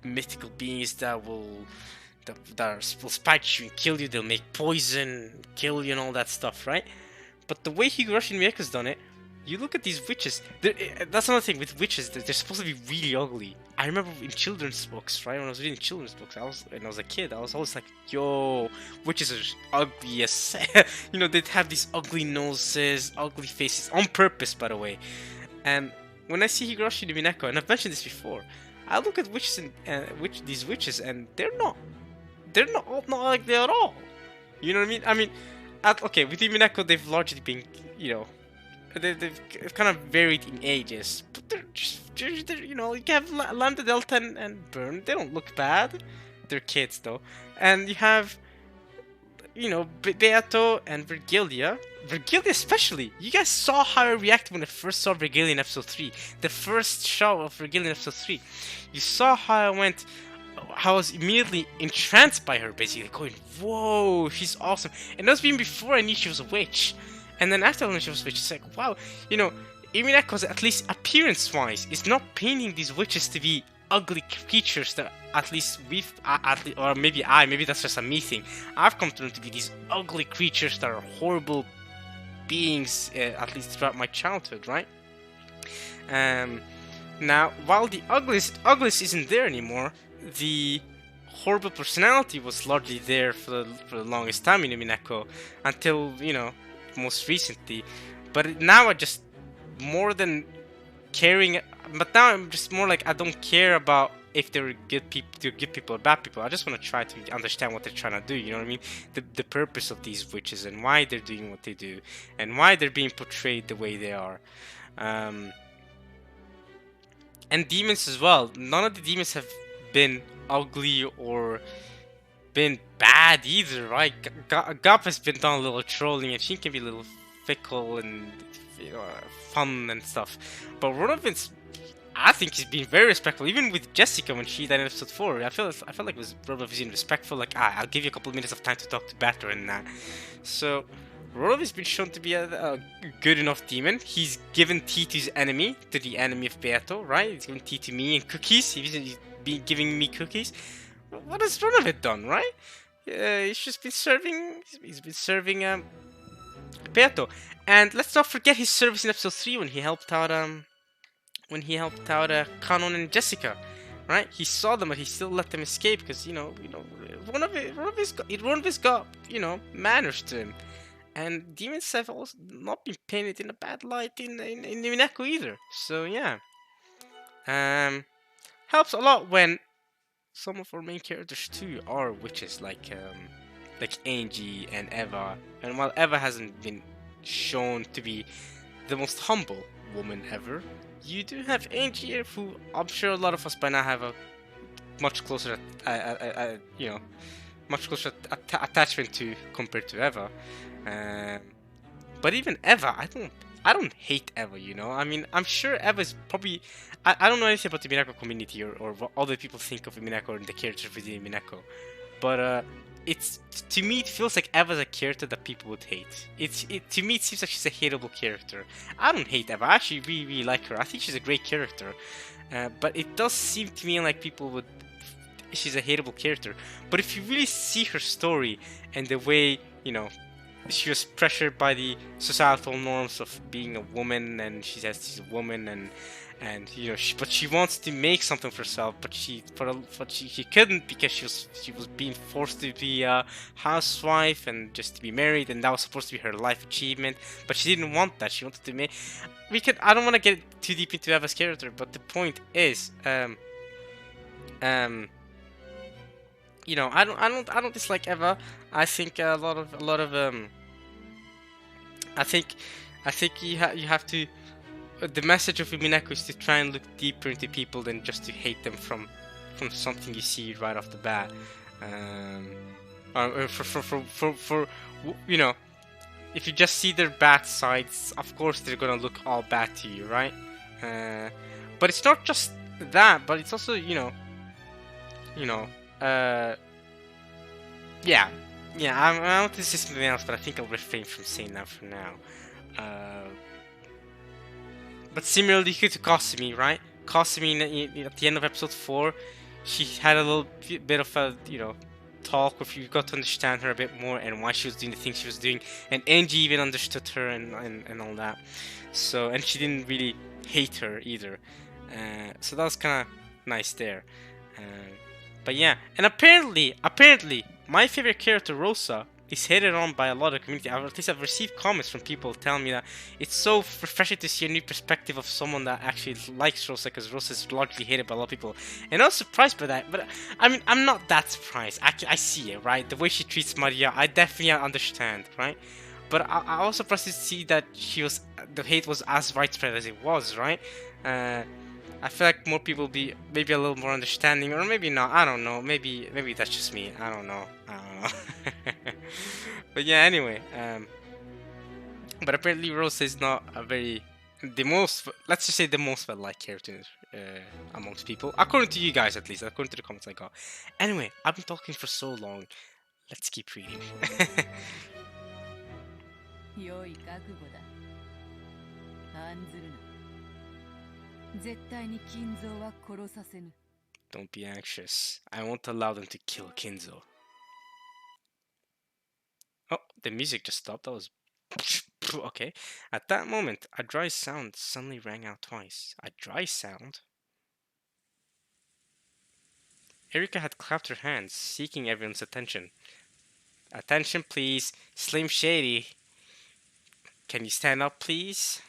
mythical beings that will will spite you and kill you. They'll make poison, kill you, and all that stuff, right? But the way Higurashi Miyako's done it, you look at these witches. That's another thing with witches. They're supposed to be really ugly. I remember in children's books, right? When I was reading children's books, when I was a kid, I was always like, "Yo, witches are ugly as." They'd have these ugly noses, ugly faces, on purpose, by the way. And when I see Higurashi Umineko, and I've mentioned this before, I look at witches and these witches, and they're not like they at all. You know what I mean? I mean, okay, with Umineko, they've largely been, they've kind of varied in ages, but you have Lambda, Delta, and Burn. They don't look bad. They're kids though, and you have, Beato and Virgilia. Virgilia especially. You guys saw how I reacted when I first saw Virgilia in episode 3. The first show of Virgilia in episode 3. You saw how I was immediately entranced by her, basically going, "Whoa, she's awesome!" And that was even before I knew she was a witch. And then after I learned she was a witch, it's like, wow, Umineko, at least appearance-wise, is not painting these witches to be ugly creatures that at least or maybe that's just a me thing. I've come to them to be these ugly creatures that are horrible beings, at least throughout my childhood, right? Now, while the ugliest isn't there anymore, the horrible personality was largely there for the longest time in Umineko, until, most recently. But now I just, more than caring, but now I'm just more like, I don't care about if they're good people or bad people. I just want to try to understand what they're trying to do, you know what I mean? The purpose of these witches, and why they're doing what they do, and why they're being portrayed the way they are. And demons as well. None of the demons have been ugly or been bad either, right? Gap has been done a little trolling, and she can be a little fickle and fun and stuff. But Ronovin's, I think he's been very respectful, even with Jessica when she died in episode 4. I felt like it was Ronovin's respectful, like, I'll give you a couple of minutes of time to talk to Batter and that. So Ronovin's been shown to be a good enough demon. He's given tea to his enemy, to the enemy of Beato, right? He's given tea to me and cookies. He's been giving me cookies. What has Ronovin done, right? He's just been serving. He's been serving Beato, and let's not forget his service in episode 3 when he helped out Kanon and Jessica, right? He saw them, but he still let them escape because Ronovin got manners to him, and demons have also not been painted in a bad light in Umineko either. So yeah, helps a lot when some of our main characters too are witches, like Angie and Eva. And while Eva hasn't been shown to be the most humble woman ever, you do have Angie here, who I'm sure a lot of us by now have a much closer, attachment to compared to Eva. But even Eva, I don't hate Eva, I mean, I'm sure Eva's probably... I don't know anything about the Umineko community or what other people think of Umineko and the characters within Umineko. But to me, it feels like Eva's a character that people would hate. To me, it seems like she's a hateable character. I don't hate Eva. I actually really, really like her. I think she's a great character. But it does seem to me like people would... She's a hateable character. But if you really see her story and the way, she was pressured by the societal norms of being a woman, and she's a woman, and but she wants to make something for herself, but she couldn't because she was being forced to be a housewife and just to be married, and that was supposed to be her life achievement. But she didn't want that. She wanted to make. I don't want to get too deep into Eva's character, but the point is, I don't dislike Eva. I think a lot of I think you have to. The message of Umineko is to try and look deeper into people than just to hate them from something you see right off the bat. If you just see their bad sides, of course they're gonna look all bad to you, right? But it's not just that, but it's also yeah, yeah. I want to say something else, but I think I'll refrain from saying that for now. Uh, but similarly to Kasumi, right? Kasumi at the end of episode 4, she had a little bit of a talk where you got to understand her a bit more and why she was doing the things she was doing, and Angie even understood her and all that. So, and she didn't really hate her either. So that was kind of nice there. Uh, but yeah, and apparently, my favorite character, Rosa, is hated on by a lot of the community. At least I've received comments from people telling me that it's so refreshing to see a new perspective of someone that actually likes Rosa, because Rosa is largely hated by a lot of people. And I was surprised by that, but I mean, I'm not that surprised. I see it, right? The way she treats Maria, I definitely understand, right? But I was surprised to see that the hate was as widespread as it was, right? I feel like more people be maybe a little more understanding, or maybe not. I don't know. Maybe that's just me. I don't know. But yeah, anyway. But apparently Rosa is not a very the most. Let's just say the most well-liked character amongst people, according to you guys at least, according to the comments I got. Anyway, I've been talking for so long. Let's keep reading. 良い覚悟だ。案ずるな。絶対に金蔵は殺させぬ。 Don't be anxious. I won't allow them to kill Kinzo. Oh, the music just stopped. That was okay. At that moment, a dry sound suddenly rang out twice. A dry sound? Erika had clapped her hands, seeking everyone's attention. Attention, please. Slim Shady. Can you stand up, please?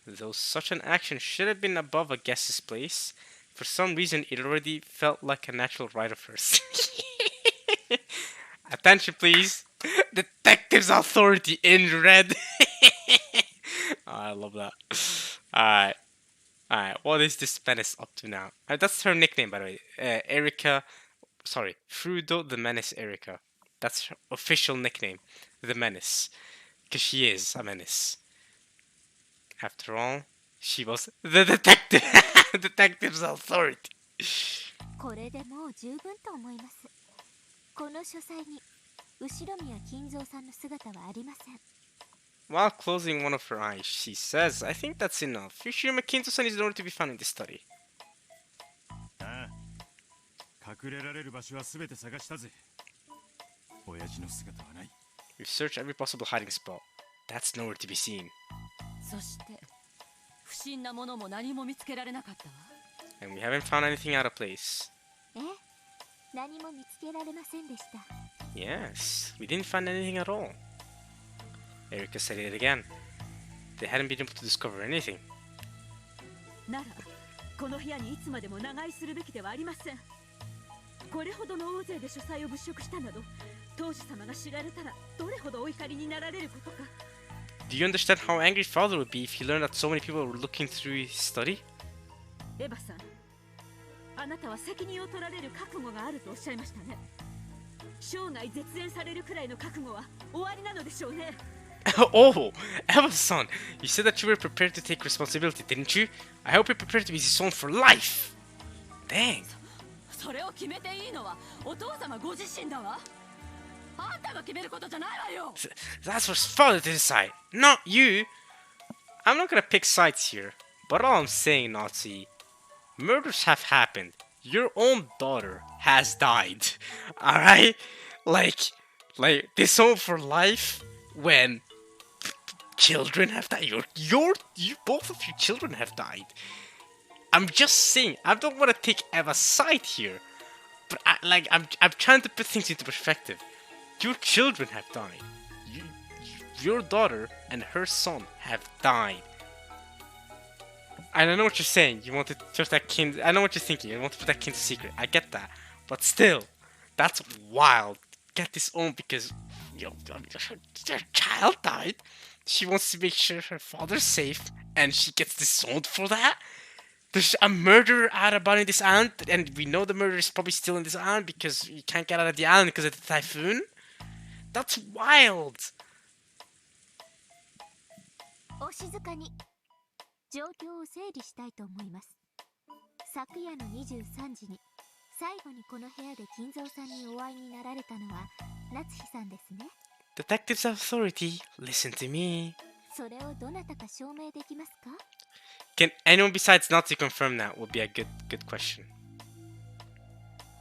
Though such an action should have been above a guest's place, for some reason it already felt like a natural right of hers. Attention, please. Detective's authority in red. Oh, I love that. Alright. Alright, what is this menace up to now? That's her nickname, by the way. Erika. Sorry, Frudo the Menace Erika. That's her official nickname. The Menace. Because she is a menace. After all, she was the detective. Detective's authority. これでもう十分と思います。この書斎に後宮金蔵さんの姿はありません。 While closing one of her eyes, she says, I think that's enough. Fushiro McKinson is nowhere to be found in this study. ああ、隠れられる場所は全て探したぜ。親父の姿はない。 We've searched every possible hiding spot. That's nowhere to be seen. そして不審なものも何も見つけられなかったわ。 And we haven't found anything out of place. え、何も見つけられませんでした。 Yes, we didn't find anything at all. Erika said it again. They hadn't been able to discover anything. ならこの部屋にいつまでも長居するべきではありません。これほどの大勢で書斎を物色したなど、当主様が知られたらどれほどお怒りになられることか。 Do you understand how angry father would be if he learned that so many people were looking through his study? エヴァさん、あなたは責任を取られる覚悟があるとおっしゃいましたね。生涯絶縁されるくらいの覚悟は終わりなのでしょうね。Oh, Eva-san, you said that you were prepared to take responsibility, didn't you? I hope you're prepared to be disowned for life. Dang. それを決めていいのはお父様ご自身だわ。あんたが決めることじゃないわよ。 That's for father to decide, not you. I'm not gonna pick sides here, but all I'm saying, Nazi, murders have happened. Your own daughter has died. Alright? Like disowned for life when children have died. Both of your children have died. I'm just saying, I don't want to take Eva's side here, but I'm trying to put things into perspective. Your children have died. Your daughter and her son have died. And I know what you're saying. You want to trust that kin. I know what you're thinking. You want to put that kin's secret. I get that, but still, that's wild. Get disowned because your child died. She wants to make sure her father's safe, and she gets disowned for that. There's a murderer out about in this island, and we know the murderer is probably still in this island because you can't get out of the island because of the typhoon. That's wild. お静かに。状況を整理したいと思います。昨夜の23時に最後にこの部屋で金蔵さんにお会いになられたのは夏日さんですね。 Detective's authority, listen to me. それをどなたか証明できますか？ Can anyone besides Nazi confirm that? Would be a good question.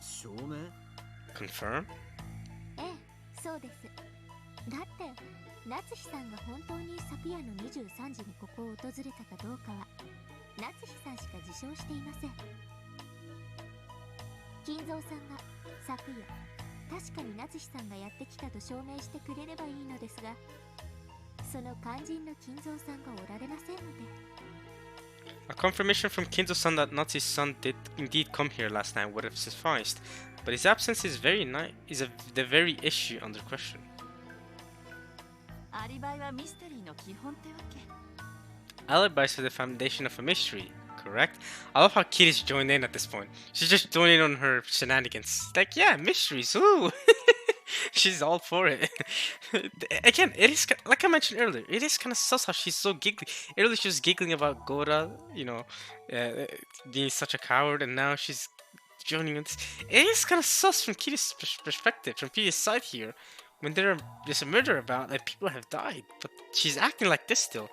証明 Confirm? ええ、そうです。だって夏日さんが本当に昨夜の23時にここを訪れたかどうかは夏日さんしか自称していません。金蔵さんが昨夜確かに夏日さんがやってきたと証明してくれればいいのですが、その肝心の金蔵さんがおられませんので。 A confirmation from Kinzo-san that Nazi's son did indeed come here last night would have sufficed, but his absence is the very issue under question. アリバイはミステリーの基本ってわけ。 Alibis are the foundation of a mystery, correct? I love how Kitty's joined in at this point. She's just joining on her shenanigans. Like, yeah, mysteries, ooh! She's all for it. Again, it is, like I mentioned earlier, it is kind of sus how she's so giggly. Earlier she was giggling about Gora, being such a coward, and now she's joining in this. It is kind of sus from Kitty's perspective, from Kitty's side here. When there's a murder about, like, people have died, but she's acting like this still.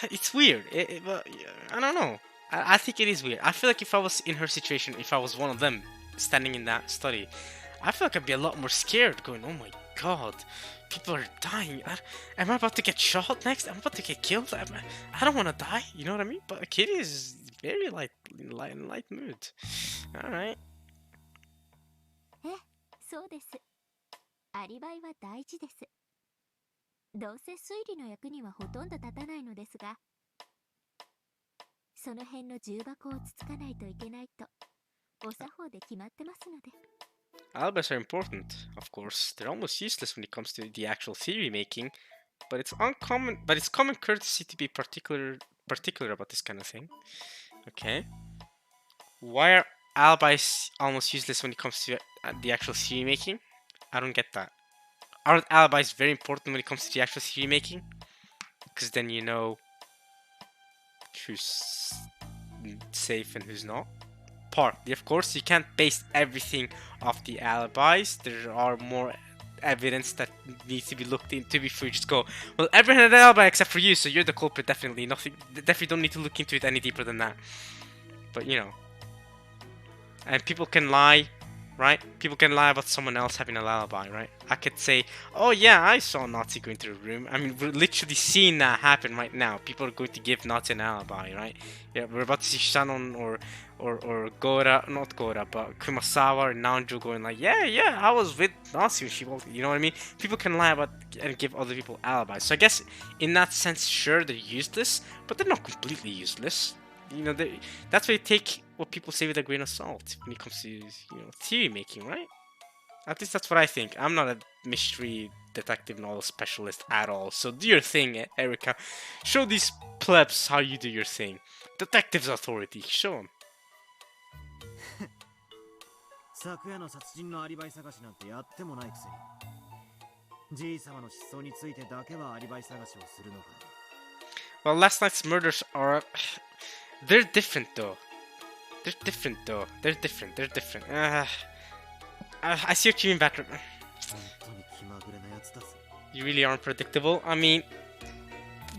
It's weird. I don't know. I think it is weird. I feel like if I was in her situation, if I was one of them standing in that study, I feel like I'd be a lot more scared, going, oh my god, people are dying. Am I about to get shot next? I'm about to get killed? I don't want to die, you know what I mean? But Kitty is very in light mood. Alright. ええ、そうです。アリバイは大事です。どうせ推理の役にはほとんど立たないのですが、その辺の重箱をつつかないといけないとお作法で決まってますので。 Alibis are important, of course. They're almost useless when it comes to the actual theory making, but it's common courtesy to be particular about this kind of thing. Okay. Why are alibis almost useless when it comes to the actual theory making? I don't get that. Aren't alibis very important when it comes to the actual theory making? Because then you know who's safe and who's not. Partly, of course, you can't base everything off the alibis. There are more evidence that needs to be looked into before you just go, well, everyone had an alibi except for you, so you're the culprit. Definitely don't need to look into it any deeper than that. But you know, and people can lie, right? People can lie about someone else having an alibi, right? I could say, oh yeah, I saw Nazi go into the room. I mean, we're literally seeing that happen right now. People are going to give Nazi an alibi, right? Yeah, we're about to see Shannon or Gora, not Gora, but Kumasawa or Nanjo going like, yeah, I was with Nazi when she was, you know what I mean? People can lie about and give other people alibis. So I guess in that sense, sure, they're useless, but they're not completely useless. You know, that's why you take what people say with a grain of salt when it comes to, theory making, right? At least that's what I think. I'm not a mystery detective novel specialist at all. So do your thing, Erica. Show these plebs how you do your thing. Detective's authority. Show them. 昨夜の殺人のアリバイ探しなんてやってもないくせに、じい様の失踪についてだけはアリバイ探しをするのか。 Well, last night's murders are... They're different though. They're different. I see what you mean, Patrick. You really aren't predictable. I mean,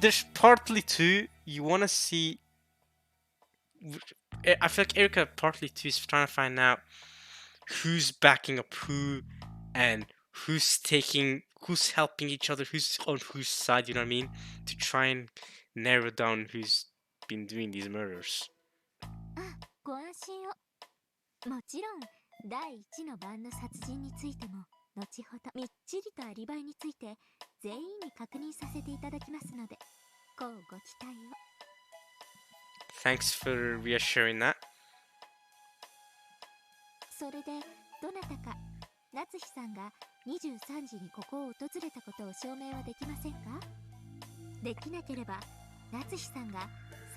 there's partly too, you want to see... I feel like Erica partly too is trying to find out who's backing up who and who's helping each other, who's on whose side, you know what I mean? To try and narrow down who's been doing these murders. ご安心を。もちろん第一の晩の殺人についても後ほどみっちりとアリバイについて全員に確認させていただきますので、ご期待を。 Thanks for reassuring that. それでどなたか夏日さんが23時にここを訪れたことを証明はできませんか？できなければ夏日さんが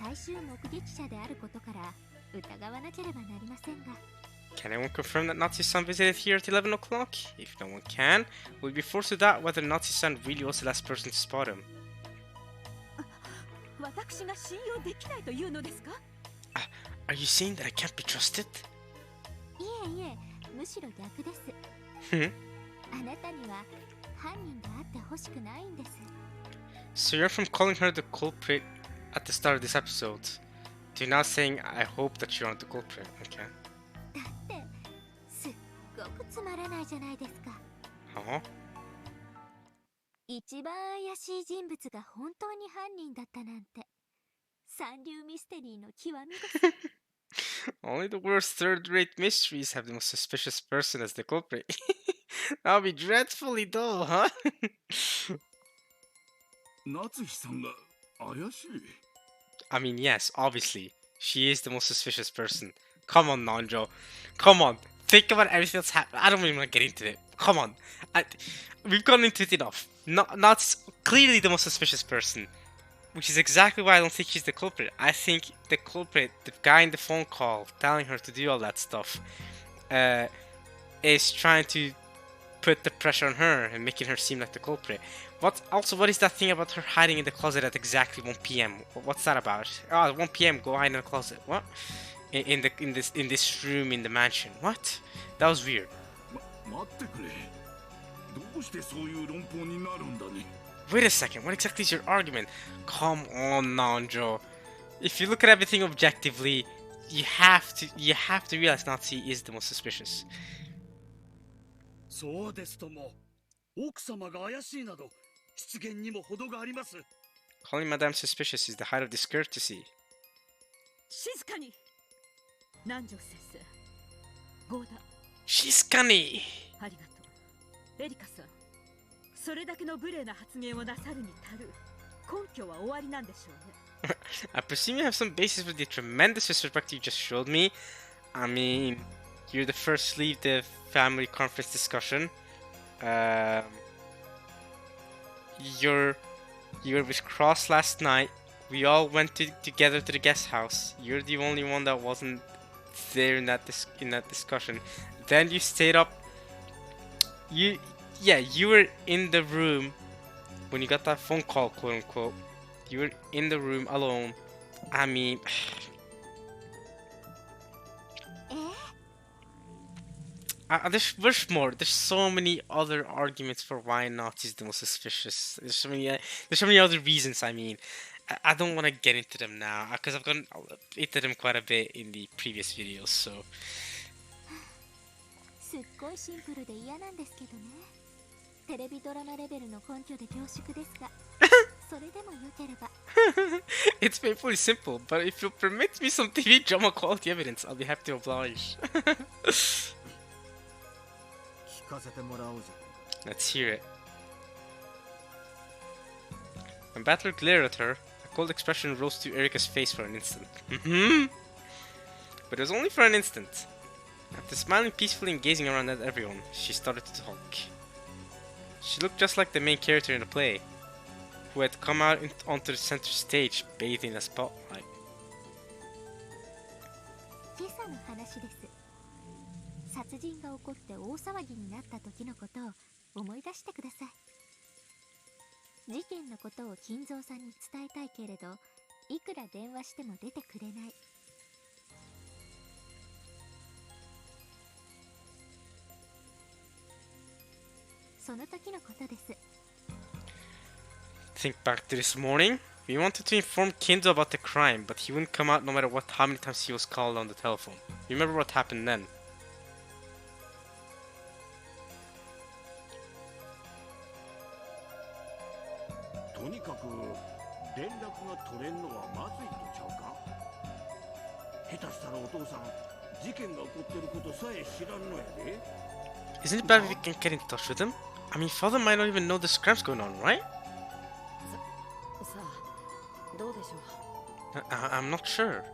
最終目撃者であることから疑わなければなりませんが。 Can anyone confirm that Nazi-san visited here at 11 o'clock? If no one can, we'll be forced to doubt whether Nazi-san really was the last person to spot him. 私が信用できないというのですか？ Are you saying that I can't be trusted? いえ、えいえ、むしろ逆です。 Hmm. あなたには犯人であってほしくないんです。 So you're from calling her the culprit at the start of this episode to now saying I hope that you're not the culprit. Okay. だってすっごくつまらないじゃないですか。 Uh-huh. 一番怪しい人物が本当に犯人だったなんて、三流ミステリーの極みです。 Only the worst third-rate mysteries have the most suspicious person as the culprit. That would be dreadfully dull, huh? 夏日さんが怪しい。 I mean, yes, obviously. She is the most suspicious person. Come on, Nanjo. Come on. Think about everything that's happened. I don't even want to get into it. Come on. We've gone into it enough. Not clearly the most suspicious person. Which is exactly why I don't think she's the culprit. I think the culprit, the guy in the phone call telling her to do all that stuff, is trying to put the pressure on her and making her seem like the culprit. What is that thing about her hiding in the closet at exactly 1 p.m.? What's that about? Oh, 1 p.m. go hide in the closet. What? In this room in the mansion. What? That was weird. 待ってくれ。どうしてそういう論法になるんだね。 Wait a second, what exactly is your argument? Come on, Nanjo. If you look at everything objectively, you have to realize Nazi is the most suspicious. そうですとも。奥様が怪しいなど、出現にも程があります。Calling Madame suspicious is the height of discourtesy. 静かに。南條先生。ゴーダ。静かに。ありがとう。エリカさん。それだけの無礼な発言をなさるに足る根拠は終わりなんでしょうね。I presume you have some basis for the tremendous disrespect you just showed me. I mean, you're the first to leave the family conference discussion. You were with Cross last night. We all went together to the guest house. You're the only one that wasn't there in that discussion. Then you stayed up. You were in the room when you got that phone call, quote unquote. You were in the room alone. I mean, え？ there's more. There's so many other arguments for why Nazi is the most suspicious. There's so many other reasons. I mean, I don't want to get into them now because I've gone into them quite a bit in the previous videos. So すっごいシンプルで嫌なんですけどね。テレビドラマレベルの根拠で恐縮ですが、それでも良ければ。it's painfully simple, but if you'll permit me some TV drama quality evidence, I'll be happy to oblige. 聞かせてもらおうじゃ。 Let's hear it. When Battler glared at her, a cold expression rose to Erika's face for an instant. But it was only for an instant. After smiling peacefully and gazing around at everyone, she started to talk. She looked just like the main character in the play, who had come out onto the center stage bathed in a spotlight. 今朝の話です。殺人が起こって大騒ぎになった時のことを思い出してください。事件のことを金蔵さんに伝えたいけれど、いくら電話しても出てくれない。その時のことです。 Think back to this morning. We wanted to inform Kinzo about the crime, but he wouldn't come out no matter how many times he was called on the telephone. You remember what happened then? とにかく連絡が取れんのはまずいとちゃうか。下手したらお父さん事件が起こってることさえ知らんのやで。 Isn't it bad if we can get in touch with him? I mean, father might not even know the crime's going on, right? さあ、どうでしょう。I'm not sure.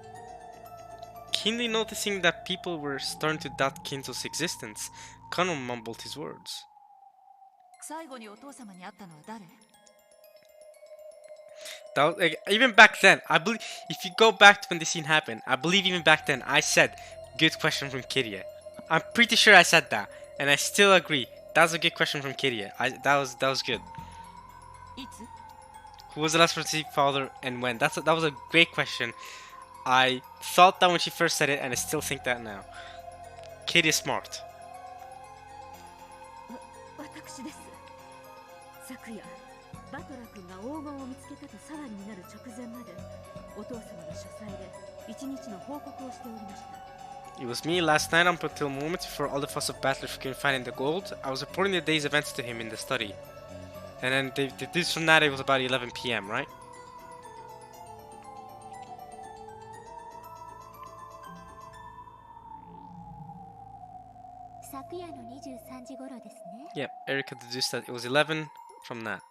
Keenly noticing that people were starting to doubt Kinzo's existence, Kano mumbled his words. 最後にお父様に会ったのは誰？ Even back then, I believe if you go back to when this scene happened, I believe even back then I said, "Good question from Kiria." I'm pretty sure I said that, and I still agree. That was a good question from Kiria. That was good. いつ？ Who was the last person to see father and when? That was a great question. I thought that when she first said it, and I still think that now. Kitty is smart. 私です。昨夜バトラ君が黄金を見つけたと騒ぎになる直前までお父様の書斎で一日の報告をしておりました。 It was me last night up until moments before all the fuss of battle couldn't find the gold. I was reporting the day's events to him in the study. And then this from that it was about 11 p.m., right? 昨夜の23時頃ですね。 Yep, Erica deduced that it was 11 from that.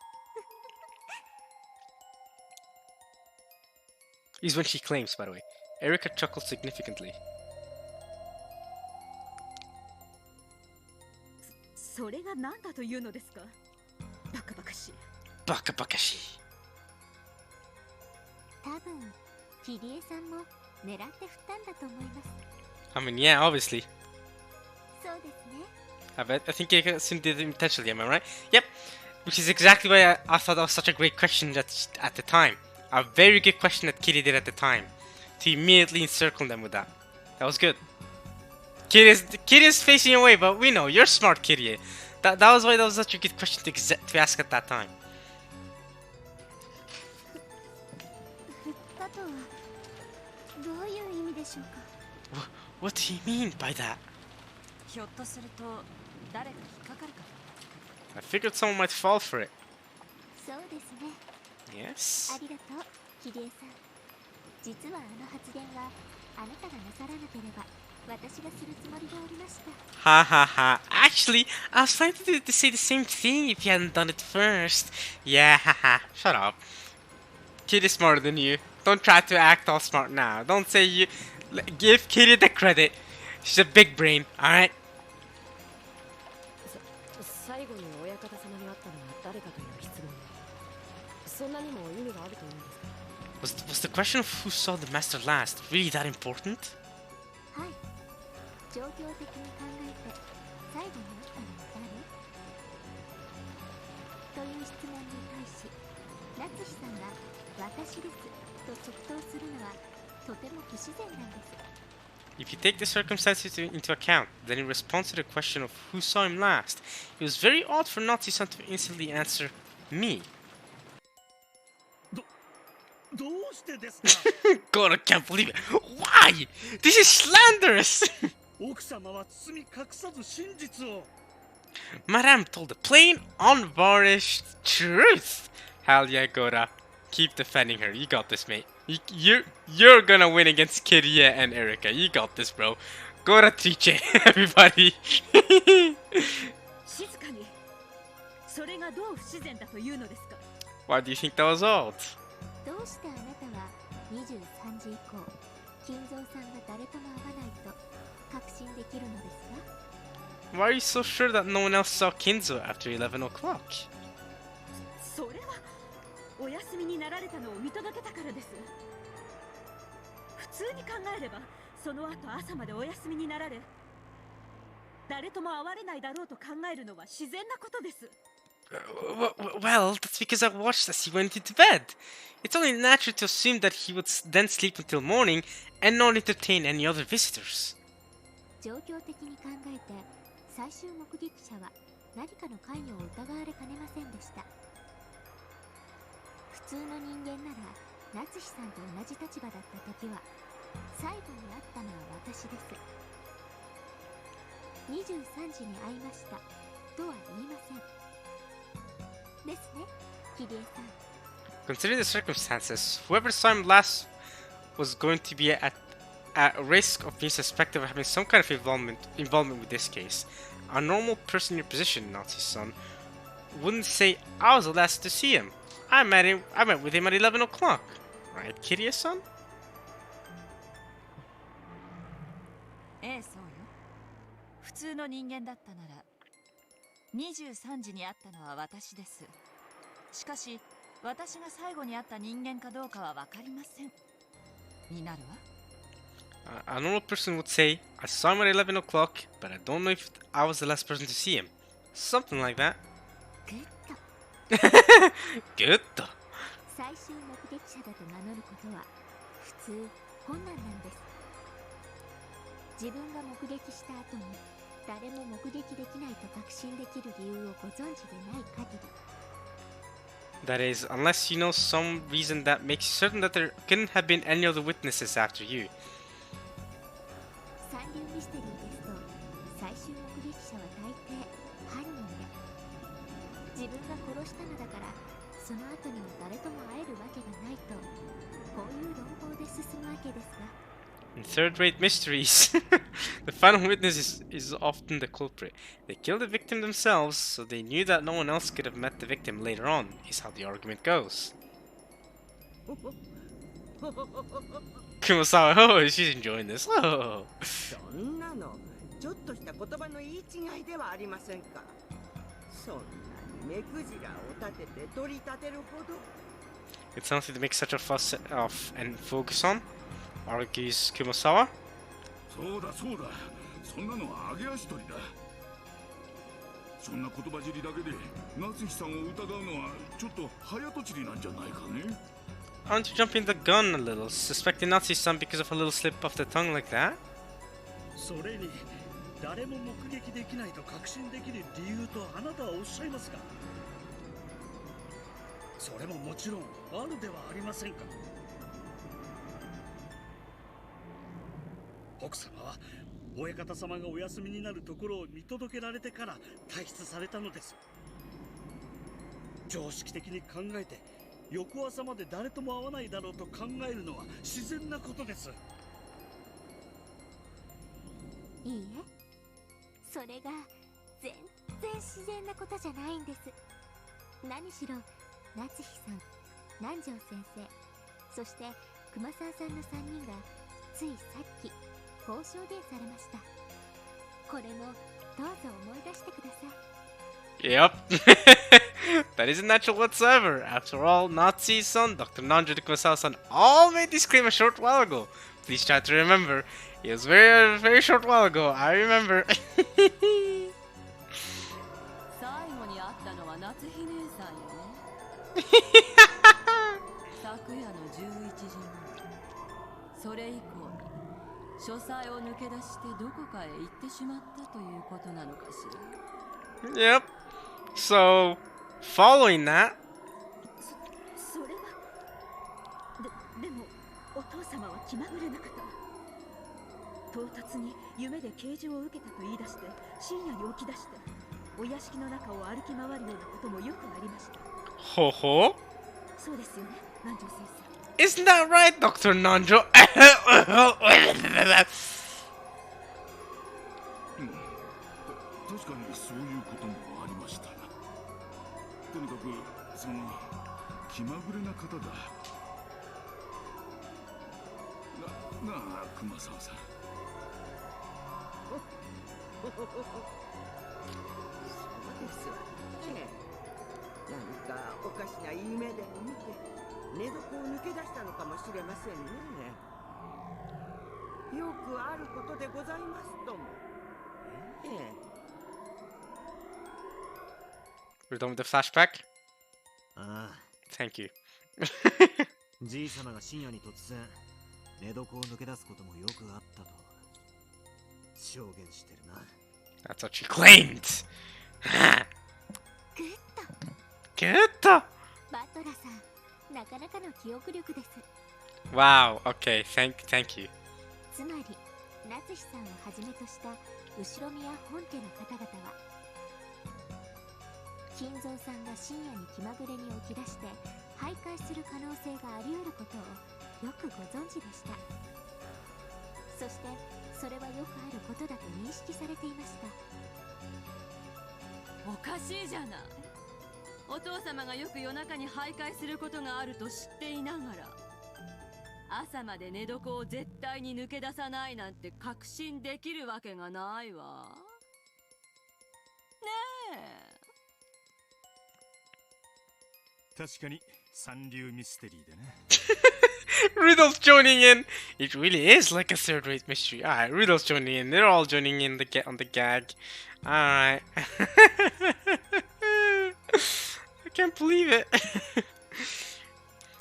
Is when she claims, by the way. Erica chuckled significantly. それが何だというのですか。バカバカしい。 Baka bakashi. 多分キリエさんも狙って振ったんだと思います。 I mean, yeah, obviously. そうですね。 I think Erika assumed it intentionally, am I right? Yep, which is exactly why I thought that was such a great question at the time. A very good question that Kitty did at the time. To immediately encircle them with that. That was good. Kitty's facing away, but we know, you're smart, Kitty. That was why that was such a good question to ask at that time. 振ったとはどういう意味でしょうか。 What do you mean by that? ひょっとすると誰か引っかかるかも。 I figured someone might fall for it. そうですね。 Yes? ありがとうキリエさん。実はあの発言はあなたがなさらなければ私がするつもりがおりました。 Ha ha ha. Actually, I was planning to say the same thing if you hadn't done it first. Yeah, haha. Shut up. Kitty's smarter than you. Don't try to act all smart now. Don't say you. Give Kitty the credit. She's a big brain, alright? 最後に親方様に会ったのは誰かという質問。そんなにも意味があると思うんですか。 Was the question of who saw the master last really that important? はい。状況的に考えて最後に会ったのは誰？という質問に対し、夏志さんが私ですと即答するのはとても不自然なんです。 If you take the circumstances into account, then in response to the question of who saw him last, it was very odd for Nazi-san to instantly answer me. どうしてですか。 God, I can't believe it. Why? This is slanderous! 奥様は包み隠さず真実を。 Madame told the plain, unvarnished truth. Hell yeah, Gora. Keep defending her. You got this, mate. You're gonna win against Kiria and Erika. You got this, bro. Gora Triche, everybody. 静かに。それがどう不自然だというのですか。 Why do you think that was odd? どうしてあなたは23時以降、金蔵さんが誰とも会わないと確信できるのですか？ Why are you so sure that no one else saw Kinzo after 11 o'clock? それはお休みになられたのを見届けたからです。普通に考えればその後朝までお休みになられ誰とも会われないだろうと考えるのは自然なことです。 Well, that's because I watched as he went into bed. It's only natural to assume that he would then sleep until morning and not entertain any other visitors. 状況的に考えて最終目撃者は何かの関与を疑われかねませんでした。普通の人間なら夏志さんと同じ立場だった時は最後に会ったのは私です。23時に会いましたとは言いません。ですね、キリエさん。 Considering the circumstances, whoever saw him last was going to be at risk of being suspected of having some kind of involvement with this case. A normal person in your position, Nazi-san, wouldn't say, I was the last to see him. I met with him at 11 o'clock. Right, Kiria-san? ええ、そうよ。普通の人間だったなら23時に会ったのは私です。しかし私が最後に会った人間かどうかは分かりません。になるわ。A normal person would say, I saw him at 11 o'clock, but I don't know if I was the last person to see him. Something like that. グッド。 Good. 最終目撃者だと名乗ることは普通困難なんです。自分が目撃した後に誰も目撃できないと確信できる理由をご存知でない限り。 That is, unless you know some reason that makes you certain that there couldn't have been any other witnesses after you. 三流ミステリーですと最終目撃者は大抵犯人で、自分が殺したのだからその後には誰とも会えるわけがないと、こういう論法で進むわけですが。 In third-rate mysteries, the final witness is often the culprit. They killed the victim themselves, so they knew that no one else could have met the victim later on, is how the argument goes. Kumasawa, oh, she's enjoying this. Oh. そんなのちょっとした言葉の言い違いではありませんか。そんなに目くじらを立てて取り立てるほど。 It's something to make such a fuss of and focus on, argues Kumasawa. そうだそうだ、そんなのは揚げ足取りだ。そんな言葉尻だけで夏日さんを疑うのはちょっと早とちりなんじゃないかね。 Aren't you jumping the gun a little, suspecting Nazi-san because of a little slip of the tongue like that? それに誰も目撃できないと確信できる理由とあなたはおっしゃいますか。それももちろんあるではありませんか。奥様は親方様がお休みになるところを見届けられてから退出されたのです。常識的に考えて翌朝まで誰とも会わないだろうと考えるのは自然なことです。いいえ、それが全然自然なことじゃないんです。何しろ夏日さん、南條先生、そして熊沢さんの3人がついさっき交渉伝されました。これもどうぞ思い出してください。 Yep. That isn't natural whatsoever. After all, Nazi-san, Dr. Nanjo and Kumasawa-san all made this claim a short while ago. Please try to remember. It was very short while ago. I remember. 最後に会ったのは夏日姉さんよね。昨夜の11時前。それ以降に書斎を抜け出してどこかへ行ってしまったということなのかしら。 Yep. So, following that, それはでもお父様は気まぐれな方。唐突に夢で啓示を受けたと言い出して深夜に起き出してお屋敷の中を歩き回るようなこともよくありました。 ho ho. そうですよね、南條先 Isn't that right, Dr. Nanjo? 確かにそういうこともありました。とにかくその気まぐれな方だ。なあ熊沢さん。そうですわね。何かおかしない夢でも見て寝床を抜け出したのかもしれませんね。よくあることでございますとも。ええ。 We're done with the flashback? ああ、 Thank you. じい様が深夜に突然寝床を抜け出すこともよくあったと証言してるな。 That's what she claimed. グッと Good. バトラさん、なかなかの記憶力です。 Wow. Okay. Thank you. つまり夏日さんをはじめとした後宮本家の方々は金蔵さんが深夜に気まぐれに起き出して徘徊する可能性があり得ることをよくご存知でした。そしてそれはよくあることだと認識されていました。おかしいじゃない。お父様がよく夜中に徘徊することがあると知っていながら朝まで寝床を絶対に抜け出さないなんて確信できるわけがないわ。ねえ。確かに三流ミステリーでね。Rudolph's joining in. It really is like a third-rate mystery. Alright, Rudolph's joining in. They're all joining in on the gag. Alright. I can't believe it.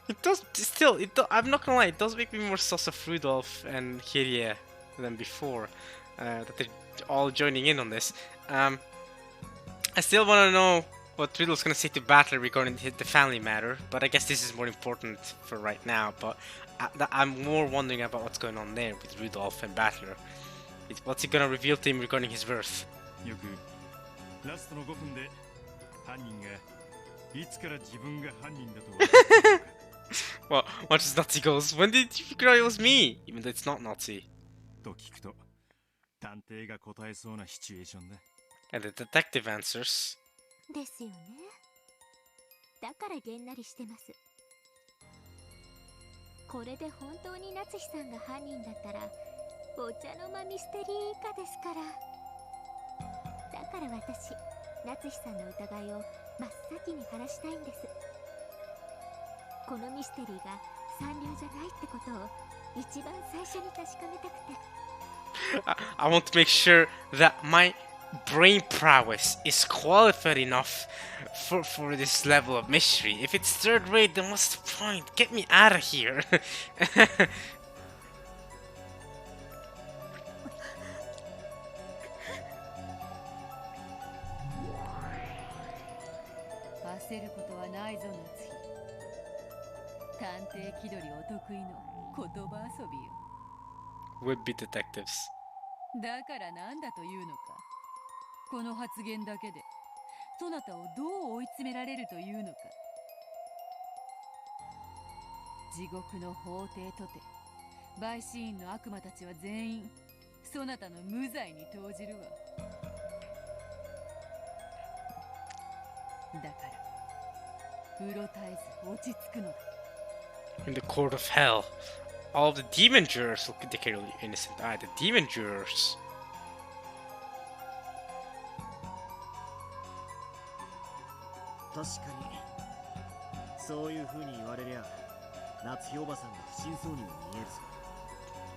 It does still. I'm not gonna lie. It does make me more sus of Rudolph and Kirie than before. That they're all joining in on this. I still want to know what Riddle's gonna say to Battler regarding the family matter, but I guess this is more important for right now. But I'm more wondering about what's going on there with Rudolph and Battler. What's he gonna reveal to him regarding his birth? よくラストの5分で犯人がいつから自分が犯人だと分かったのか Well, much as Nazi goes, when did you figure out it was me? Even though it's not Nazi. と聞くと探偵が答えそうなシチュエーションだ And the detective answers. ですよね。だからげんなりしてます。これで本当に夏日さんが犯人だったらお茶の間ミステリー以下ですから。だから私、夏日さんの疑いを真っ先に晴らしたいんです。このミステリーが三流じゃないってことを一番最初に確かめたくて。I want to make sure that my brain prowess is qualified enough for this level of mystery. If it's third rate, then what's the point? Get me out of here. 焦ることはないぞ夏日。探偵気取りお得意の言葉遊びよ。Would-be detectives. だからなんだというのか。この発言だけでそなたをどう追い詰められるというのか。地獄の法廷とて陪審員の悪魔たちは全員そなたの無罪に投じるわ。だからうろたえず落ち着くのだ。In the court of hell, all of the demon jurors look declared innocent. The demon jurors. 確かにそういう風に言われりゃ夏日おばさんが不審そうにも見えるぞ。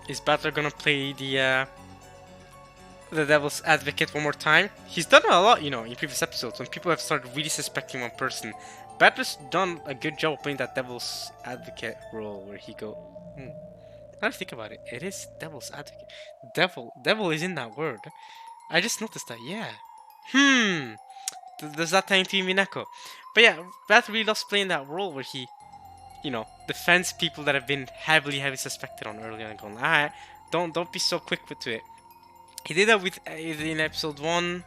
Is Battler gonna play the devil's advocate one more time? He's done it a lot, you know, in previous episodes when people have started really suspecting one person. Battler's done a good job of playing that devil's advocate role where he go. Now I think about it, it is devil's advocate. Devil is in that word. I just noticed that. Yeah. Does that tie into Umineko? But yeah, Battler really loves playing that role where he, you know, defends people that have been heavily suspected on early on, going, alright, don't be so quick to it. He did that with in episode 1.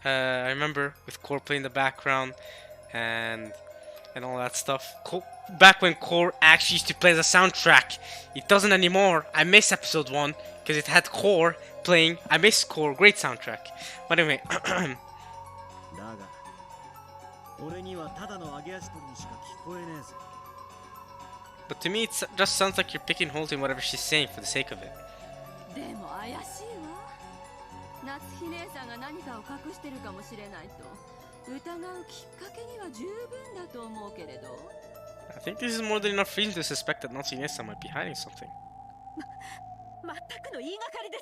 I remember with Core playing the background and all that stuff. Back when Core actually used to play the soundtrack. It doesn't anymore. I miss episode 1 because it had Core playing. I miss Core. Great soundtrack. But anyway. だが俺にはただの揚げ足取りにしか聞こえねえぞ。 But to me, it just sounds like you're picking holes in whatever she's saying for the sake of it. でも怪しいわ。夏日姉さんが何かを隠してるかもしれないと疑うきっかけには十分だと思うけれど。I think this is more than enough reason to suspect that Nazi Nessa might be hiding something. 全くの言いがかりで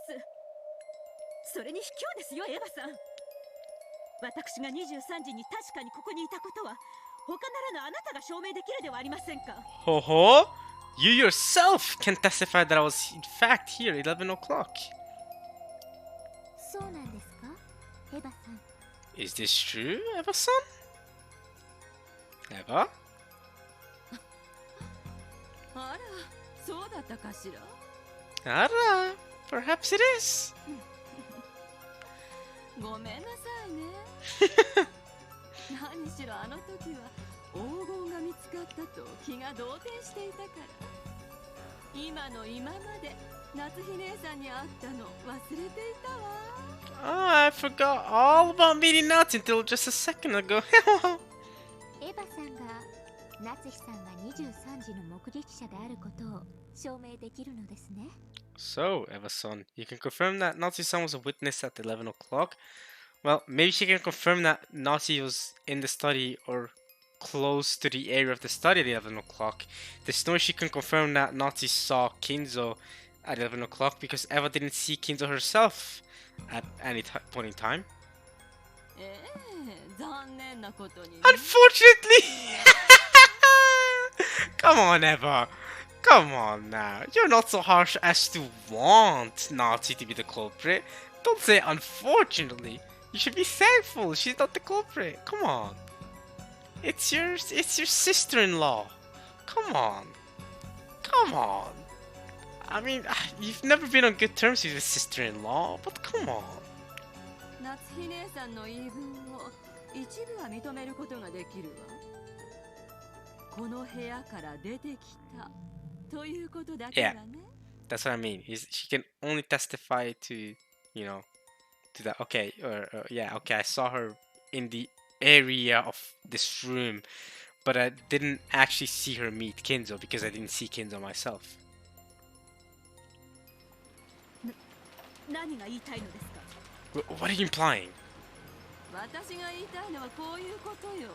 す。それに卑怯ですよエヴァさん。私が23時に確かにここにいたことは他ならぬあなたが証明できるではありませんか。Ho ho! You yourself can testify that I was in fact here at 11 o'clock. そうなんですか、エヴァさん。 Is this true, Eva-san? Eva? あら、そうだったかしら。Ara, perhaps it is. ごめんなさいね。何しろあの時は黄金が見つかったと気が動転していたから。今の今まで夏日姉さんに会ったの忘れていたわ。Oh, I forgot all about meeting Nazi until just a second ago. エヴァさんが夏日さんが23時の目撃者であることを証明できるのですね。 So, Eva-san, you can confirm that Nazi-san was a witness at 11 o'clock. Well, maybe she can confirm that Nazi was in the study or close to the area of the study at 11 o'clock. There's no way she can confirm that Nazi saw Kinzo at 11 o'clock because Eva didn't see Kinzo herself at any point in time. 残念なことに。Unfortunately! Come on, Eva. Come on now, you're not so harsh as to want Nazi to be the culprit. Don't say unfortunately. You should be thankful she's not the culprit. Come on. It's your sister-in-law. Come on. Come on. I mean, you've never been on good terms with your sister-in-law, but come on. 夏日姉さんの言い分を一部は認めることができるわ。この部屋から出てきたということだけだね。That's what I mean. She can only testify to, you know, to that. Okay, yeah, okay, I saw her in the area of this room, but I didn't actually see her meet Kinzo because I didn't see Kinzo myself. 何が言いたいのですか? What are you implying? 私が言いたいのはこういうことよ。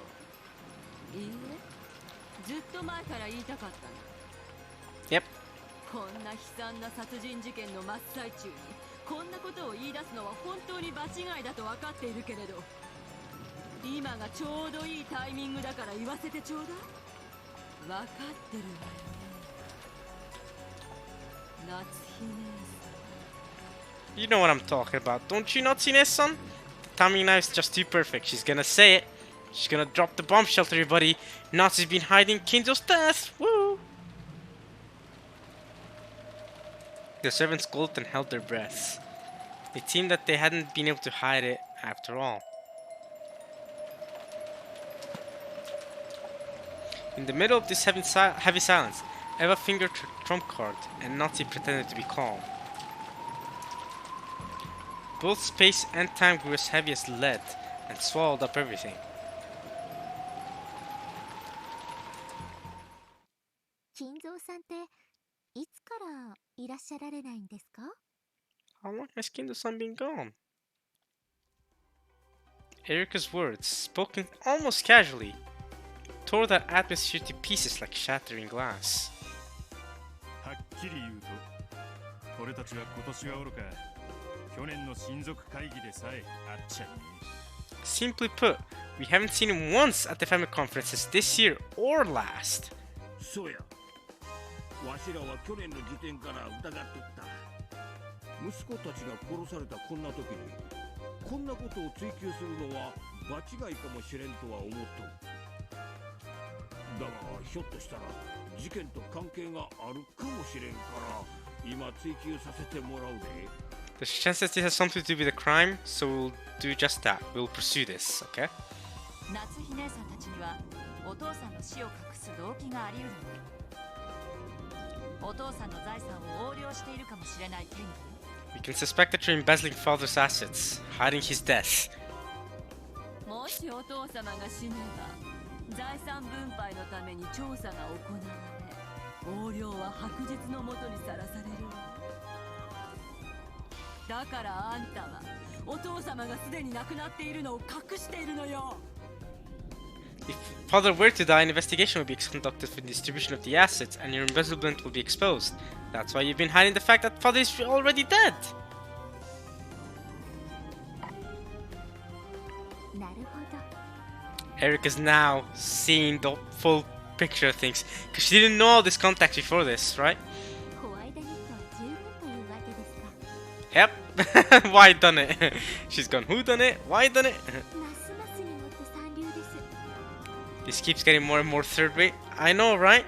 いいえ、ずっと前から言いたかったの。Yep. こんな悲惨な殺人事件の真っ最中にこんなことを言い出すのは本当に場違いだと分かっているけれど、今がちょうどいいタイミングだから言わせてちょうだい。分かってるわよね、夏日姉さん。You know what I'm talking about, don't you, Natsume-san? The timing now is just too perfect. She's gonna say it. She's gonna drop the bombshell to everybody. Natsu's been hiding Kinzo's death. Woo! The servants gulped and held their breaths. It seemed that they hadn't been able to hide it after all. In the middle of this heavy silence, Eva fingered her trump card and Natsu pretended to be calm. Both space and time grew as heavy as lead and swallowed up everything. 金蔵さんっていつからいらっしゃられないんですか? How long has Kinzo-san been gone? Erika's words, spoken almost casually, tore that atmosphere to pieces like shattering glass. はっきり言うと、俺たちは今年はおろか、去年の親族会議でさえ会っちゃいねえ。 Simply put, we haven't seen him once at the family conferences this year or last. そうや。わしらは去年の時点から疑っとった。息子たちが殺されたこんな時に、こんなことを追求するのは場違いかもしれんとは思っとる。だがひょっとしたら事件と関係があるかもしれんから今追及させてもらうで。There's a chance that this has something to do with a crime, so we'll do just that. We'll pursue this, okay? 夏日姉さんたちにはお父さんの死を隠す動機があり得るの。お父さんの財産を横領しているかもしれない権利。We can suspect that you're embezzling father's assets, hiding his death. もしお父様が死ねば財産分配のために調査が行われ、横領は白日のもとにさらされるわ。だからあんたはお父様がすでに亡くなっているのを隠しているのよ。 If father were to die, an investigation will be conducted for the distribution of the assets, and your embezzlement will be exposed. That's why you've been hiding the fact that father is already dead. なるほど。 Eric is now seeing the full picture of things, because she didn't know all this context before this, right? ホワイトニットは十分というわけですか。Yep. Why done it? She's gone, who done it? Why done it? ますますにもって三流です。 This keeps getting more and more third rate. I know, right?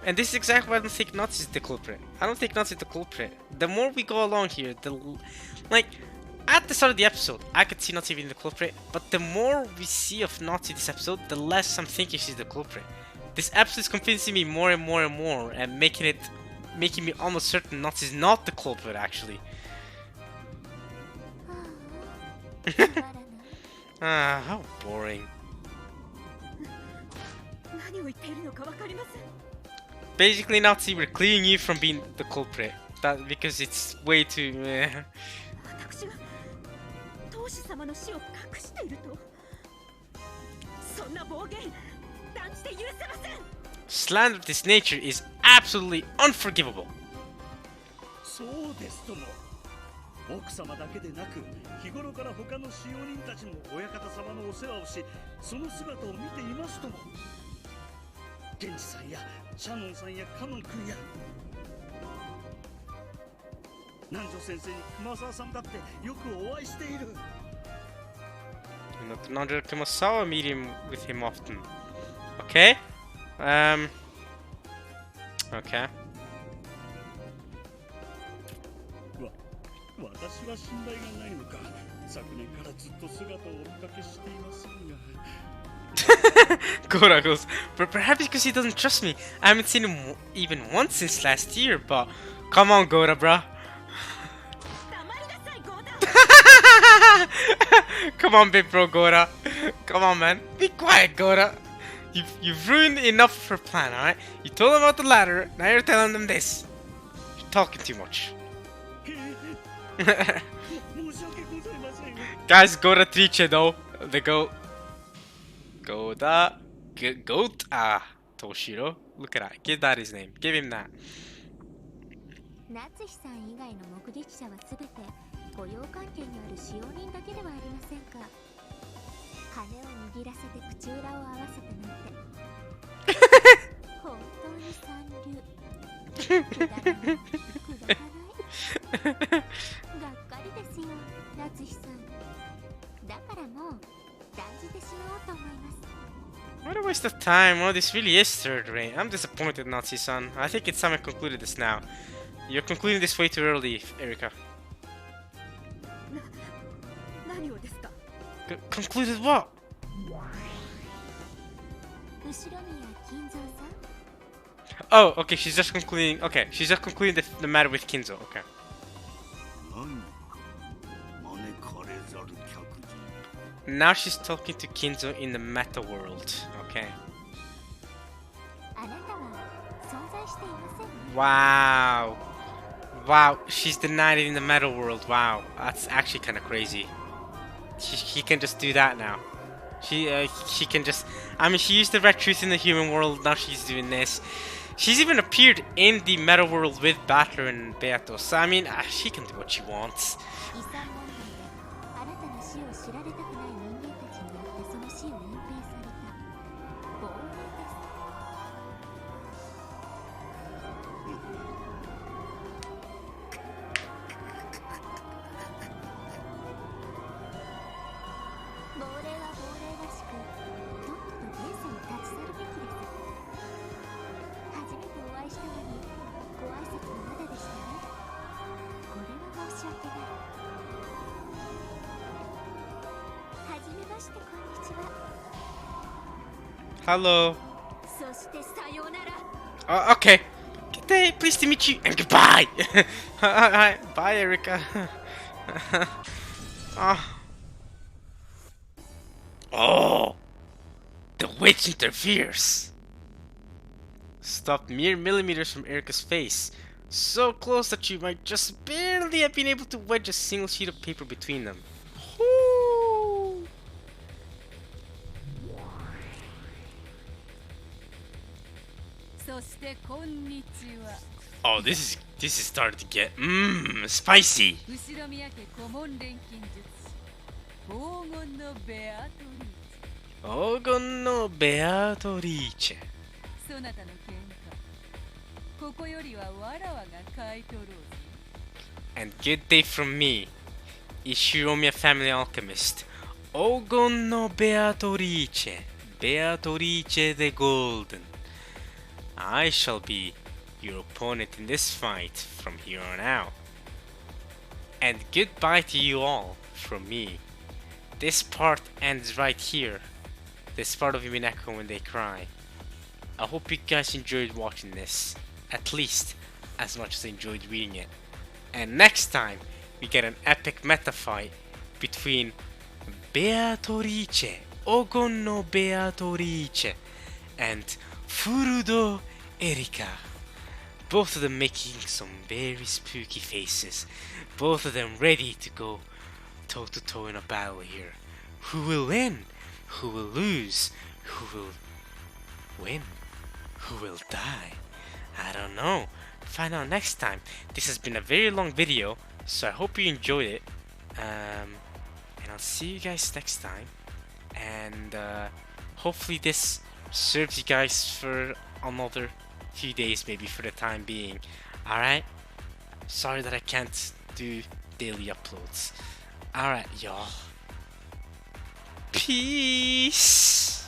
And this is exactly why I don't think Nazi is the culprit. I don't think Nazi is the culprit. The more we go along here, like, at the start of the episode, I could see Nazi being the culprit, but the more we see of Nazi this episode, the less I'm thinking she's the culprit. This episode is convincing me more and more and more, and making me almost certain Nazi is not the culprit, actually. Ah, how boring. Basically, Nazi, we're clearing you from being the culprit. That because it's way too. Slander of this nature is absolutely unforgivable. そうですとも。奥様だけでなく、日頃から他の使用人たちも親方様のお世話をし、その姿を見ていますとも。源氏さんやシャノンさんやカノン君や南條先生に熊沢さんだってよくお会いしている。 Nandra Kumasawa, meet him with him often. Okay. Okay. 私は信頼がないのか昨年からずっと姿を追っかけしていますが Gora goes, but perhaps because he doesn't trust me. I haven't seen him even once since last year, but come on, Gora, bruh. Come on, big bro, Gora. Come on, man. Be quiet, Gora. You've ruined enough of her plan, alright? You told them about the ladder, now you're telling them this. You're talking too much. Guys, Gora Triche though. The goat. Goat. Toshiro. Look at that. Give that his name. Give him that. 夏日さん以外の目撃者はすべて雇用関係にある使用人だけではありませんか。金を握らせて口裏を合わせたなんて本当に三流。くだらない。がっかりですよ、夏日さん。だからもう断じてしまおうと思います。 What a waste of time. Oh, this really is third rate. I'm disappointed, Nazi-san. I think it's time I concluded this now. You're concluding this way too early, Erika. 何をですか? Concluded what? 後ろ宮金蔵さん。 Oh, okay, she's just concluding. Okay, she's just concluding the matter with Kinzo. Okay. Now she's talking to Kinzo in the meta world. Okay. Wow. Wow, she's denied it in the meta world. Wow, that's actually kind of crazy. He can just do that now. She can just. I mean, she used the red truth in the human world. Now she's doing this. She's even appeared in the meta world with Battler and Beato. So I mean, she can do what she wants. Hello. Okay. Good day. Pleased to meet you. And goodbye. Bye, Erika. Oh. The witch interferes. Stopped mere millimeters from Erika's face. So close that you might just barely have been able to wedge a single sheet of paper between them. Oh, this is starting to get spicy. Ogon no Beatrice. And good day from me, Ishiromiya family alchemist. Ogon no Beatrice. Beatrice the Golden. I shall be your opponent in this fight from here on out. And goodbye to you all from me. This part ends right here. This part of Umineko when they cry. I hope you guys enjoyed watching this, at least as much as I enjoyed reading it. And next time we get an epic meta fight between Beatrice, Ogon no Beatrice, and Furudo Erika. Both of them making some very spooky faces. Both of them ready to go toe to toe in a battle here. Who will win? Who will lose? Who will win? Who will die? I don't know. Find out next time. This has been a very long video, so I hope you enjoyed it. And I'll see you guys next time. And hopefully this serves you guys for another few days maybe for the time being. Alright? Sorry that I can't do daily uploads. Alright, y'all. Peace!